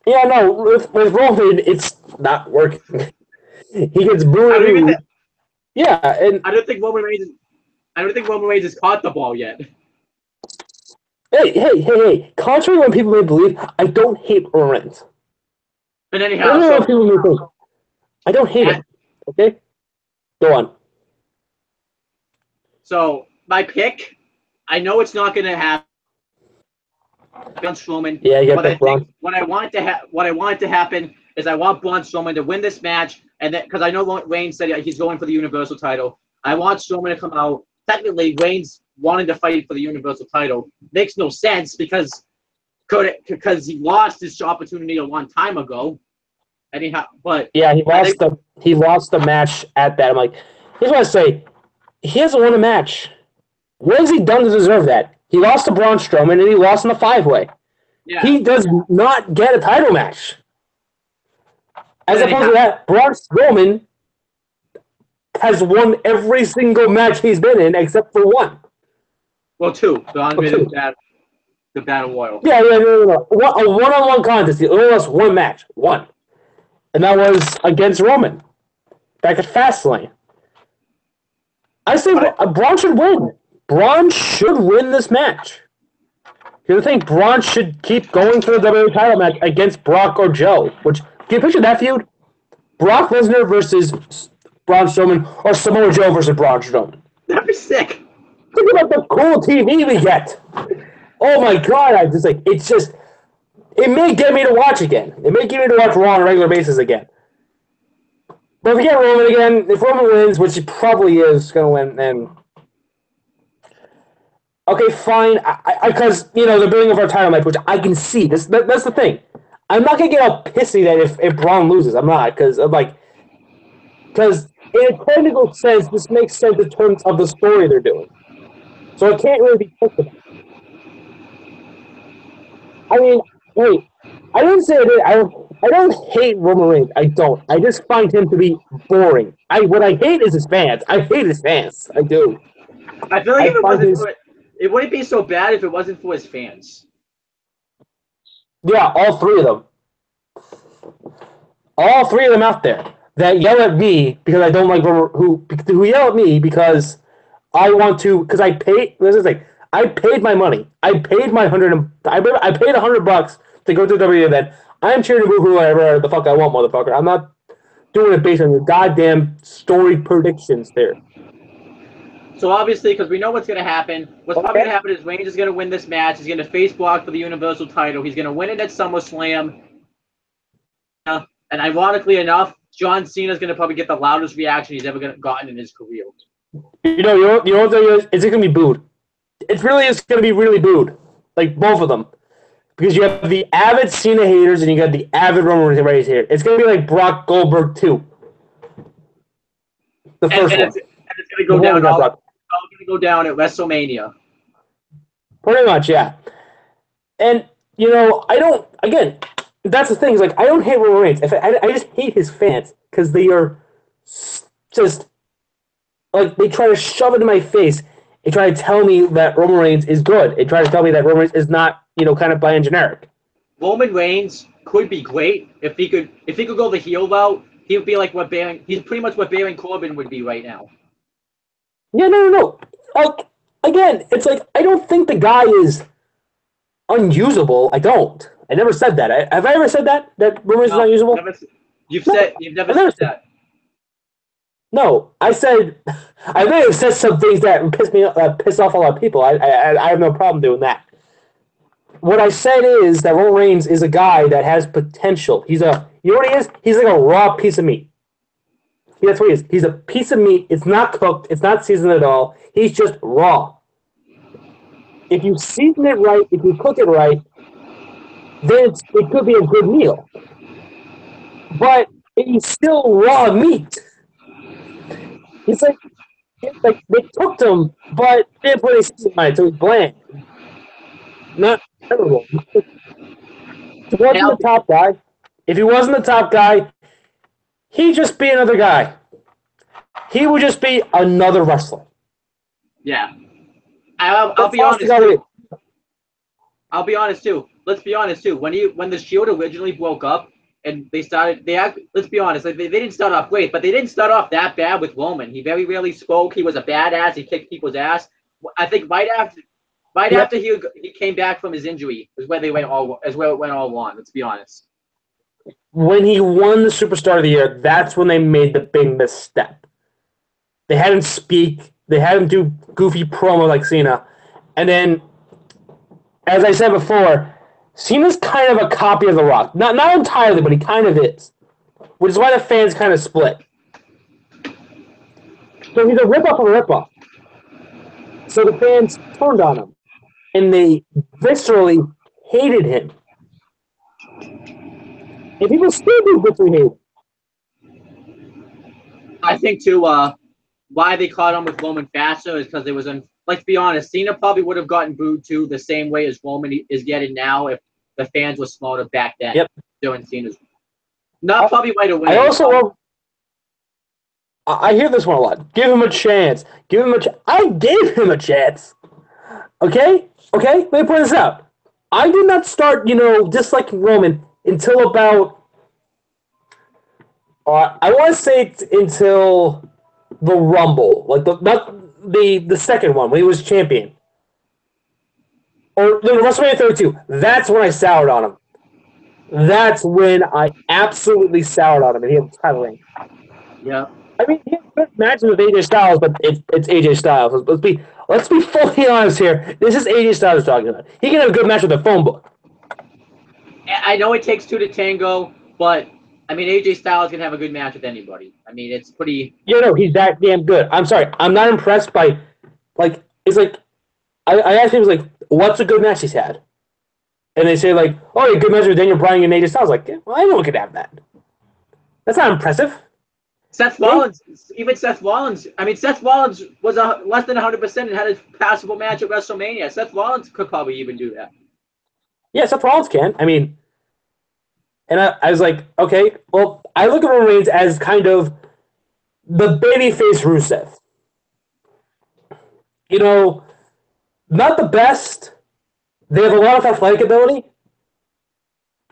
Yeah, no, with Roman, it's not working. He gets booed. Yeah, and I don't think Roman Reigns has caught the ball yet. Hey. Contrary to what people may believe, I don't hate Roman Reigns. But anyhow, I don't hate him. Okay? Go on. So my pick, I know it's not going to happen. Strowman. Yeah, you got that wrong. What I want to happen is I want Braun Strowman to win this match, and then because I know Reigns said he's going for the Universal title, I want Strowman to come out. Technically, Reigns wanted to fight for the Universal title makes no sense because he lost his opportunity a long time ago. Anyhow, but yeah, he lost the match at that. I'm like, here's what I say. He hasn't won a match. What has he done to deserve that? He lost to Braun Strowman, and he lost in the 5-way. Yeah. He does not get a title match. As opposed to that, Braun Strowman has won every single match he's been in except for one. Well, two. The Battle Royal. Yeah. No. A one-on-one contest. He only lost one match. One. And that was against Roman. Back at Fastlane. I say Braun should win. Braun should win this match. You think Braun should keep going for the WWE title match against Brock or Joe? Which, can you picture that feud? Brock Lesnar versus Braun Strowman, or Samoa Joe versus Braun Strowman. That'd be sick. Think about the cool TV we get. Oh my god! It may get me to watch again. It may get me to watch Raw on a regular basis again. But if we get Roman again, if Roman wins, which he probably is going to win, then okay, fine. Because they're building up our title match, which I can see. That's the thing. I'm not going to get all pissy that if Braun loses. I'm not, because in a technical sense, this makes sense in terms of the story they're doing. So I can't really be pissed about it. I mean, wait. I didn't say I don't hate Roman Reigns. I don't. I just find him to be boring. What I hate is his fans. I hate his fans. I do. I feel like it wouldn't be so bad if it wasn't for his fans. Yeah, all three of them. All three of them out there that yell at me because I don't like Roman, who yell at me because I want to, because I pay. This is the thing. I paid my money. I paid my I paid $100 to go to the WWE event. I'm cheering to boo whoever the fuck I want, motherfucker. I'm not doing it based on your goddamn story predictions there. So obviously, because we know what's going to happen, what's probably going to happen is Reigns is going to win this match. He's going to face block for the Universal title. He's going to win it at SummerSlam. And ironically enough, John Cena is going to probably get the loudest reaction he's ever gotten in his career. You know what is it going to be booed? It really is going to be really booed. Like, both of them. Because you have the avid Cena haters and you got the avid Roman Reigns here. It's going to be like Brock Goldberg 2. The first one. It's going to go down. All going to go down at WrestleMania. Pretty much, yeah. And, you know, I don't, again, that's the thing. Is like, I don't hate Roman Reigns. I just hate his fans because they are just, like, they try to shove it in my face. They try to tell me that Roman Reigns is good. They try to tell me that Roman Reigns is not, you know, kind of bland generic. Roman Reigns could be great if he could go the heel route. He would be like he's pretty much what Baron Corbin would be right now. Yeah, no. Like, again, it's like, I don't think the guy is unusable. I don't. I never said that. Have I ever said that? That Roman Reigns is unusable? You've never said that. No, I said, I may have said some things that piss off a lot of people. I have no problem doing that. What I said is that Roman Reigns is a guy that has potential. You know what he is? He's like a raw piece of meat. That's what he is. He's a piece of meat. It's not cooked. It's not seasoned at all. He's just raw. If you season it right, if you cook it right, then it could be a good meal. But he's still raw meat. It's like they cooked him, but they didn't put any seasoning on it, so he's bland. Not terrible. If he wasn't the top guy, he'd just be another guy. He would just be another wrestler. Yeah. I'll be honest too. I'll be honest too. Let's be honest too. When the Shield originally broke up and let's be honest, they didn't start off great, but they didn't start off that bad with Roman. He very rarely spoke. He was a badass. He kicked people's ass. I think right after he came back from his injury is where it went all wrong. Let's be honest. When he won the Superstar of the Year, that's when they made the big misstep. They had him speak. They had him do goofy promo like Cena. And then, as I said before, Cena's kind of a copy of The Rock. Not entirely, but he kind of is. Which is why the fans kind of split. So he's a rip-off of a rip-off. So the fans turned on him. And they viscerally hated him. And people still do viscerally hate him. I think, too, why they caught on with Roman faster is because it was let's be honest, Cena probably would have gotten booed too the same way as Roman is getting now if the fans were smarter back then. Yep. Doing Cena's probably right away. I also love. I hear this one a lot. Give him a chance. I gave him a chance. Okay. Let me point this out. I did not start, disliking Roman until about. I want to say until the Rumble, like the second one when he was champion, or the WrestleMania 32. That's when I soured on him. That's when I absolutely soured on him, and he had the title reign. Yeah. I mean, he had good matches with AJ Styles, but it's AJ Styles. Let's be fully honest here. This is AJ Styles talking about. He can have a good match with the phone book. I know it takes two to tango, but I mean, AJ Styles can have a good match with anybody. I mean, it's pretty. He's that damn good. I'm sorry, I'm not impressed by, it's like, I asked people, what's a good match he's had? And they say, oh, a good match with Daniel Bryan and AJ Styles. Well, anyone could have that. That's not impressive. Seth Rollins, even Seth Rollins. I mean, Seth Rollins was less than 100% and had a passable match at WrestleMania. Seth Rollins could probably even do that. Yeah, Seth Rollins can. I mean, and I was like, okay, well, I look at Roman Reigns as kind of the babyface Rusev. Not the best. They have a lot of athletic ability.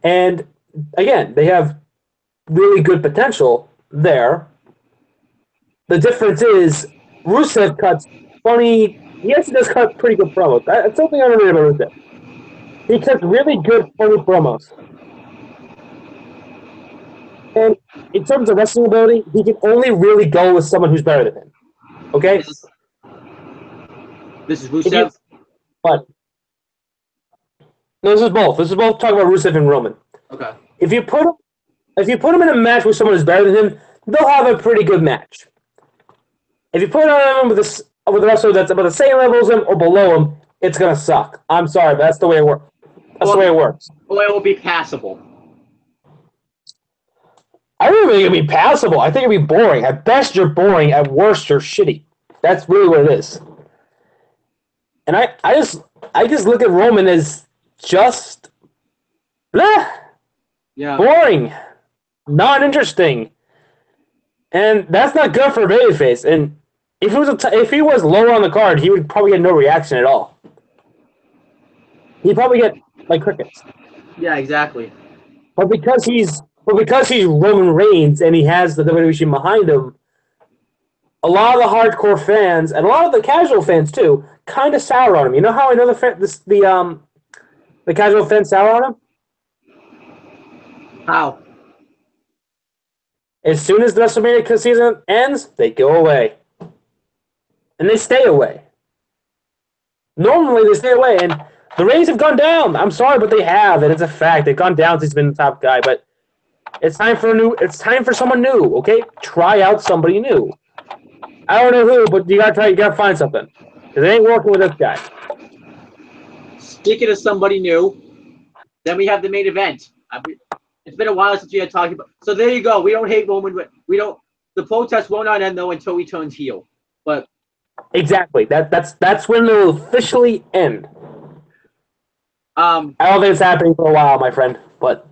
And, again, they have really good potential there. The difference is Rusev cuts funny, he actually does cut pretty good promos. That's something I don't really about Rusev. He cuts really good, funny promos. And in terms of wrestling ability, he can only really go with someone who's better than him. Okay? This is If you, Rusev. but no, this is both. This is both talking about Rusev and Roman. Okay. If you put him in a match with someone who's better than him, they'll have a pretty good match. If you put him with a wrestler that's about the same level as him or below him, it's gonna suck. I'm sorry, but that's the way it works. That's the way it works. Well, it will be passable. I don't think it'd be passable. I think it'd be boring. At best, you're boring. At worst, you're shitty. That's really what it is. And I just look at Roman as just blah, boring, not interesting, and that's not good for a babyface. And if he was lower on the card, he would probably get no reaction at all. He'd probably get like crickets. Yeah, exactly. But because he's Roman Reigns and he has the WWE machine behind him, a lot of the hardcore fans and a lot of the casual fans too kind of sour on him. You know how I know the casual fans sour on him? How? As soon as the WrestleMania season ends, they go away. And they stay away. Normally they stay away, and the ratings have gone down. I'm sorry, but they have, and it's a fact. They've gone down since he's been the top guy, but it's time for someone new, okay? Try out somebody new. I don't know who, but you gotta find something. Because it ain't working with this guy. Speaking of somebody new, then we have the main event. It's been a while since we had talked about. So there you go. We don't hate Roman. We don't. The protest will not end though until he turns heel. But exactly. That's when it will officially end. I don't think it's happening for a while, my friend. But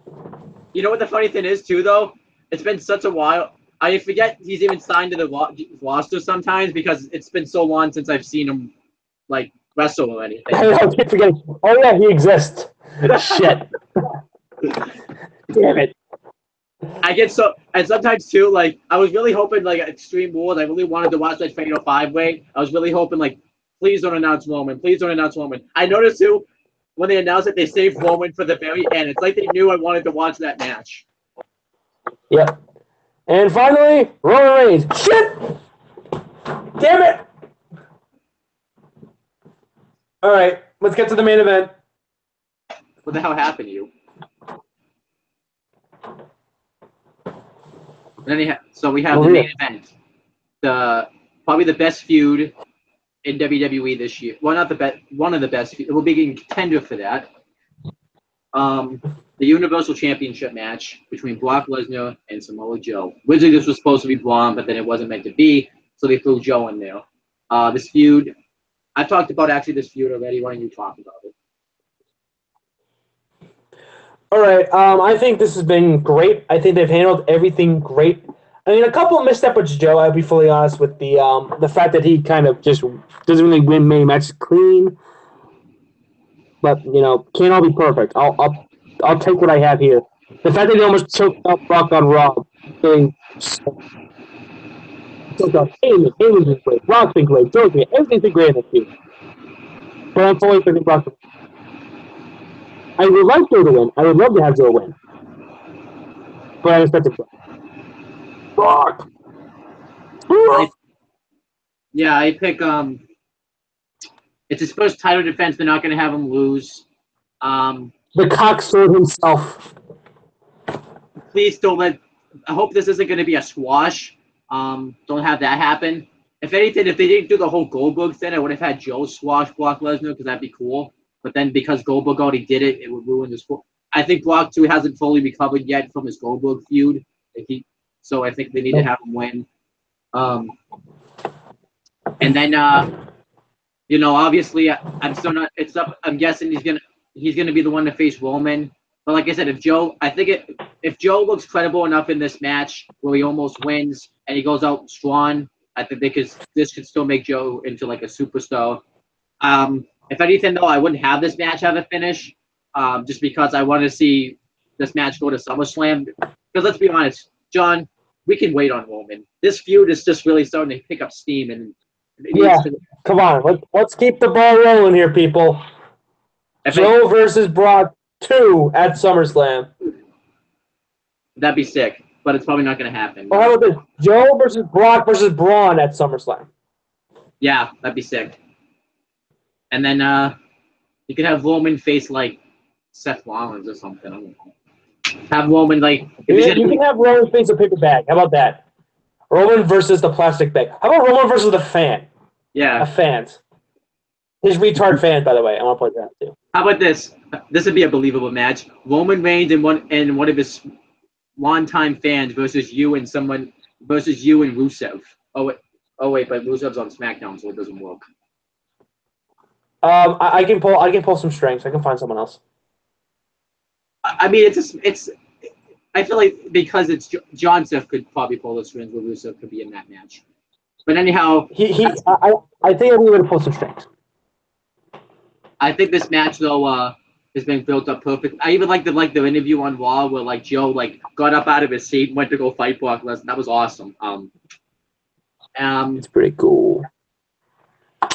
you know what the funny thing is too, though. It's been such a while. I forget he's even signed to the roster sometimes because it's been so long since I've seen him like wrestle or anything. I keep forgetting. Oh yeah, he exists. Shit. Damn it. I get so, and sometimes too, like, I was really hoping, like, Extreme Rules, I really wanted to watch that Fatal 5-Way. I was really hoping, like, please don't announce Roman. Please don't announce Roman. I noticed too, when they announced it, they saved Roman for the very end. It's like they knew I wanted to watch that match. Yep. And finally, Roman Reigns. Shit! Damn it! All right, let's get to the main event. What the hell happened to you? So we have the main event, probably the best feud in WWE this year. Well, not the best, one of the best. It will be a contender for that. The Universal Championship match between Brock Lesnar and Samoa Joe. Originally, this was supposed to be Braun, but then it wasn't meant to be, so they threw Joe in there. This feud, I've talked about actually this feud already. Why don't you talk about it? All right. I think this has been great. I think they've handled everything great. I mean, a couple of missteps with Joe. I'll be fully honest with the fact that he kind of just doesn't really win many matches clean. But you know, can't all be perfect. I'll take what I have here. The fact that they almost choked out Brock on Raw, choked out Heyman. Heyman's been great. Brock's been great. Joe's been great. Everything's been great in this feud. But I'm fully picking Brock. I would like Joe to win. I would love to have Joe win. But I expect it. Brock! Yeah, I pick it's his first title defense. They're not going to have him lose. The cocksword himself. Please don't let. I hope this isn't going to be a squash. Don't have that happen. If anything, if they didn't do the whole Goldberg thing, I would have had Joe squash Brock Lesnar because that'd be cool. But then because Goldberg already did it, it would ruin this. I think Brock too hasn't fully recovered yet from his Goldberg feud. So I think they need to have him win. And then obviously I'm still not. It's up. I'm guessing he's gonna be the one to face Roman. But like I said, if Joe looks credible enough in this match where he almost wins and he goes out strong, I think this could still make Joe into like a superstar. If anything though, I wouldn't have this match have a finish, just because I want to see this match go to SummerSlam. Because let's be honest, John, we can wait on Roman. This feud is just really starting to pick up steam, and It Yeah, needs to. come on. Let's keep the ball rolling here, people. Joe versus Brock 2 at SummerSlam. That'd be sick, but it's probably not going to happen. Or how about this? Joe versus Brock versus Braun at SummerSlam. Yeah, that'd be sick. And then you could have Roman face like Seth Rollins or something. I don't know. Have Roman like. You can have Roman face a paper bag. How about that? Roman versus the plastic bag. How about Roman versus the fan? Yeah. A fan. His retard fan, by the way. I want to point that out too. How about this? This would be a believable match. Roman Reigns and one of his one-time fans versus you and Rusev. Oh wait, but Rusev's on SmackDown, so it doesn't work. I can pull some strings. I can find someone else. I mean, it's. I feel like because it's John Seth could probably pull the strings, where Rusev could be in that match. But anyhow, I think I'm going to pull some strings. I think this match though has been built up perfect. I even like the interview on Raw where like Joe like got up out of his seat and went to go fight Brock Lesnar. That was awesome. It's pretty cool.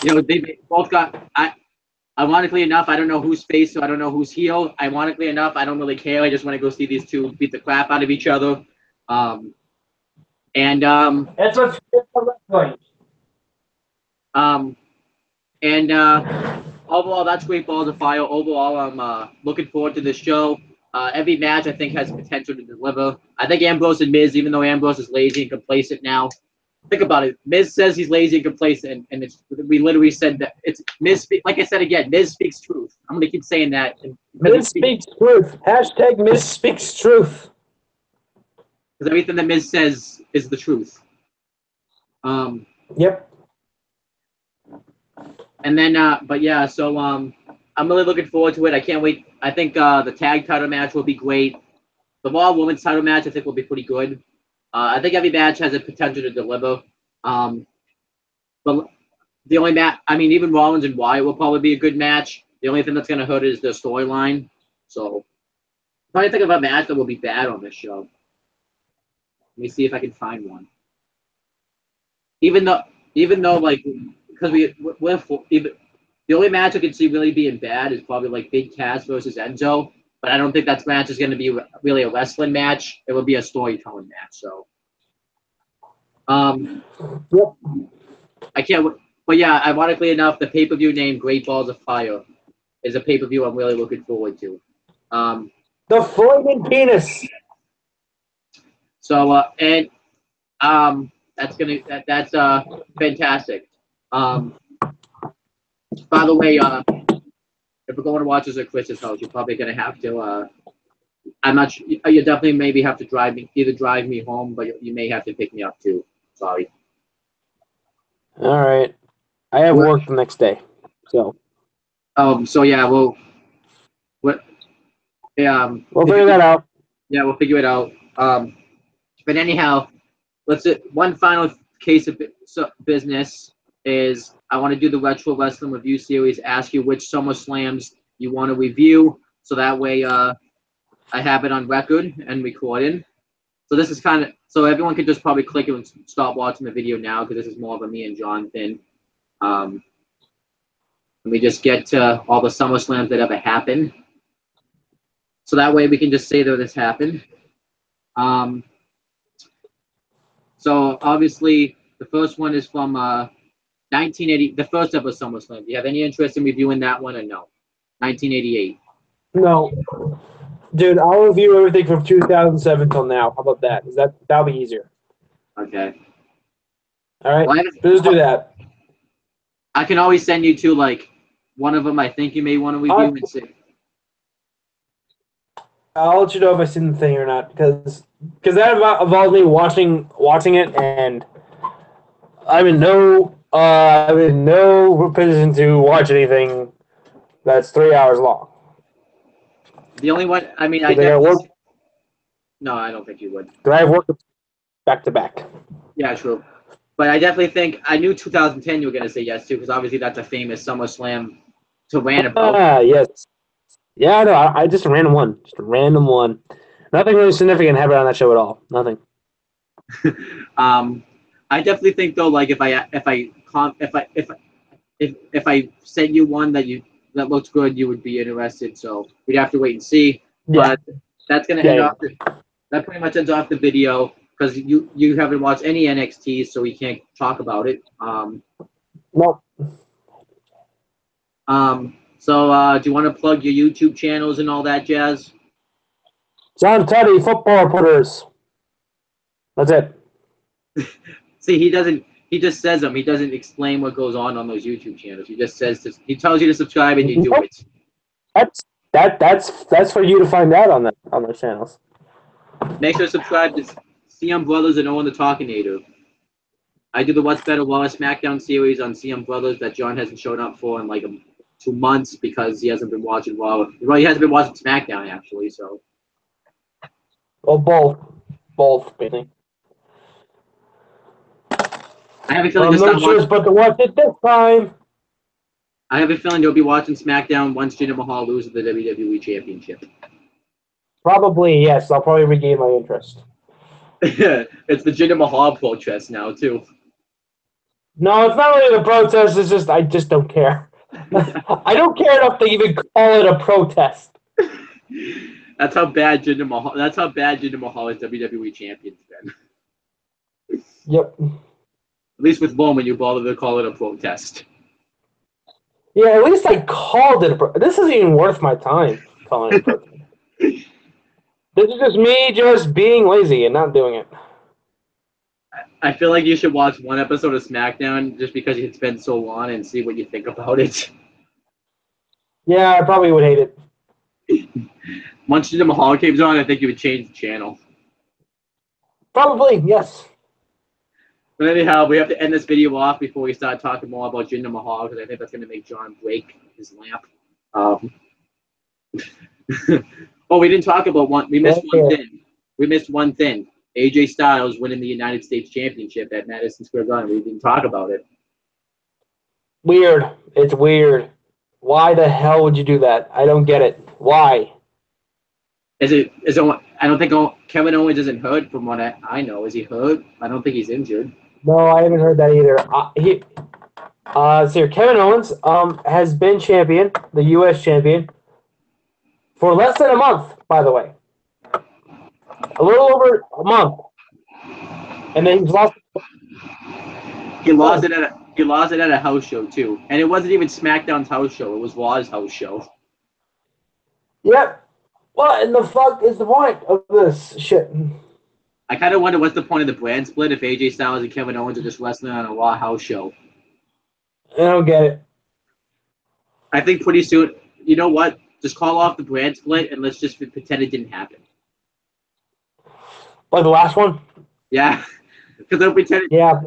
You know, they both got. Ironically enough, I don't know who's face, so I don't know who's heel. Ironically enough, I don't really care. I just want to go see these two beat the crap out of each other. That's what's wrestling. Overall, that's great balls of fire. Overall, I'm looking forward to this show. Every match I think has potential to deliver. I think Ambrose and Miz, even though Ambrose is lazy and complacent now, think about it. Miz says he's lazy and complacent, and we literally said that it's Miz. Like I said again, Miz speaks truth. I'm gonna keep saying that. Miz speaks truth. Hashtag Miz speaks truth. Because everything that Miz says is the truth. Yep. And then, but yeah, so I'm really looking forward to it. I can't wait. I think the tag title match will be great. The Raw Women's title match I think will be pretty good. I think every match has a potential to deliver. But the only match, I mean, even Rollins and Wyatt will probably be a good match. The only thing that's going to hurt is the storyline. So, I'm trying to think of a match that will be bad on this show. Let me see if I can find one. Even though, like, because the only match I could see really being bad is probably like Big Cass versus Enzo. But I don't think that match is going to be really a wrestling match. It will be a storytelling match. So, Yep. I can't. But yeah, ironically enough, the pay-per-view named Great Balls of Fire is a pay-per-view I'm really looking forward to. The floating penis. So that's fantastic. By the way, if we're going to watch this at Chris's house, you're probably gonna have to. I'm not. You definitely maybe have to drive me home, but you may have to pick me up too. Sorry. All right. I have work the next day, so. So yeah, we'll figure that out. Yeah, we'll figure it out. But anyhow, one final case of business is I want to do the Retro Wrestling Review Series, ask you which SummerSlams you want to review, so that way I have it on record and recorded. So this is so everyone could just probably click and stop watching the video now because this is more of a me and John thing. Let me just get to all the SummerSlams that ever happened. So that way we can just say that this happened. So obviously the first one is from 1980, the first ever SummerSlam. Do you have any interest in reviewing that one or no? 1988. No. Dude, I'll review everything from 2007 till now. How about that? That'll be easier. Okay. All right. Well, let's do that. I can always send you to like one of them. I think you may want to review and see. I'll let you know if I've seen the thing or not, because that involves me watching it, and I'm in no position to watch anything that's 3 hours long. The only one, I mean, no, I don't think you would. Do I have work back to back? Yeah, true. But I definitely think I knew 2010 you were going to say yes to, because obviously that's a famous SummerSlam to rant about. Yes. Yeah, no, I just a random one. Just a random one. Nothing really significant happened on that show at all. Nothing. I definitely think though, like if I if I sent you one that looks good, you would be interested. So we'd have to wait and see. Yeah. But that's gonna Yeah. that pretty much ends off the video because you haven't watched any NXT, so we can't talk about it. Nope. So do you want to plug your YouTube channels and all that jazz? John Teddy, Football Reporters. That's it. See, he doesn't. He just says them. He doesn't explain what goes on those YouTube channels. He just says he tells you to subscribe and you do Nope. it. That's for you to find out on those channels. Make sure to subscribe to CM Brothers and Owen the Talkinator. I do the What's Better Raw SmackDown series on CM Brothers that John hasn't shown up for in like 2 months because he hasn't been watching Raw. Well, he hasn't been watching SmackDown actually. So. Well, both, really. I have a feeling I'm no choice but to watch it this time. I have a feeling you'll be watching SmackDown once Jinder Mahal loses the WWE Championship. Probably, yes. I'll probably regain my interest. It's the Jinder Mahal protest now, too. No, it's not really the protest. It's just I just don't care. I don't care enough to even call it a protest. That's how bad Jinder Mahal is WWE champion's been. Yep. At least with Roman, you bother to call it a protest. Yeah, at least I called it a protest. This isn't even worth my time calling it a protest. This is just me just being lazy and not doing it. I feel like you should watch one episode of SmackDown just because it's been so long and see what you think about it. Yeah, I probably would hate it. Once Jinder Mahal came on, I think you would change the channel. Probably, yes. But anyhow, we have to end this video off before we start talking more about Jinder Mahal because I think that's going to make John break his lamp. Oh, we didn't talk about one. We missed one thing. We missed one thing. AJ Styles winning the United States Championship at Madison Square Garden. We didn't talk about it. Weird. It's weird. Why the hell would you do that? I don't get it. Why? Is it? I don't think Kevin Owens isn't hurt from what I know. Is he hurt? I don't think he's injured. No, I haven't heard that either. So Kevin Owens has been champion, the U.S. champion, for less than a month, by the way. A little over a month. And then he's lost. He lost it at a house show too, and it wasn't even SmackDown's house show. It was Raw's house show. Yep. What in the fuck is the point of this shit? I kind of wonder what's the point of the brand split if AJ Styles and Kevin Owens are just wrestling on a Raw house show. I don't get it. I think pretty soon, you know what? Just call off the brand split and let's just pretend it didn't happen. Like the last one? Yeah. Because they'll pretend. Yeah.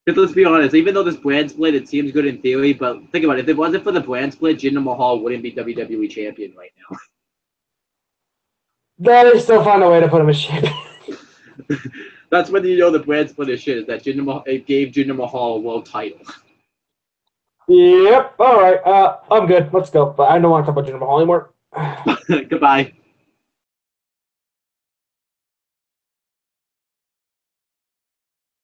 Because let's be honest, even though this brand split, it seems good in theory, but think about it. If it wasn't for the brand split, Jinder Mahal wouldn't be WWE champion right now. They still find a way to put him as champion. That's when you know the brand split is shit, is that it gave Jinder Mahal a world title. Yep. All right. I'm good. Let's go. But I don't want to talk about Jinder Mahal anymore. Goodbye.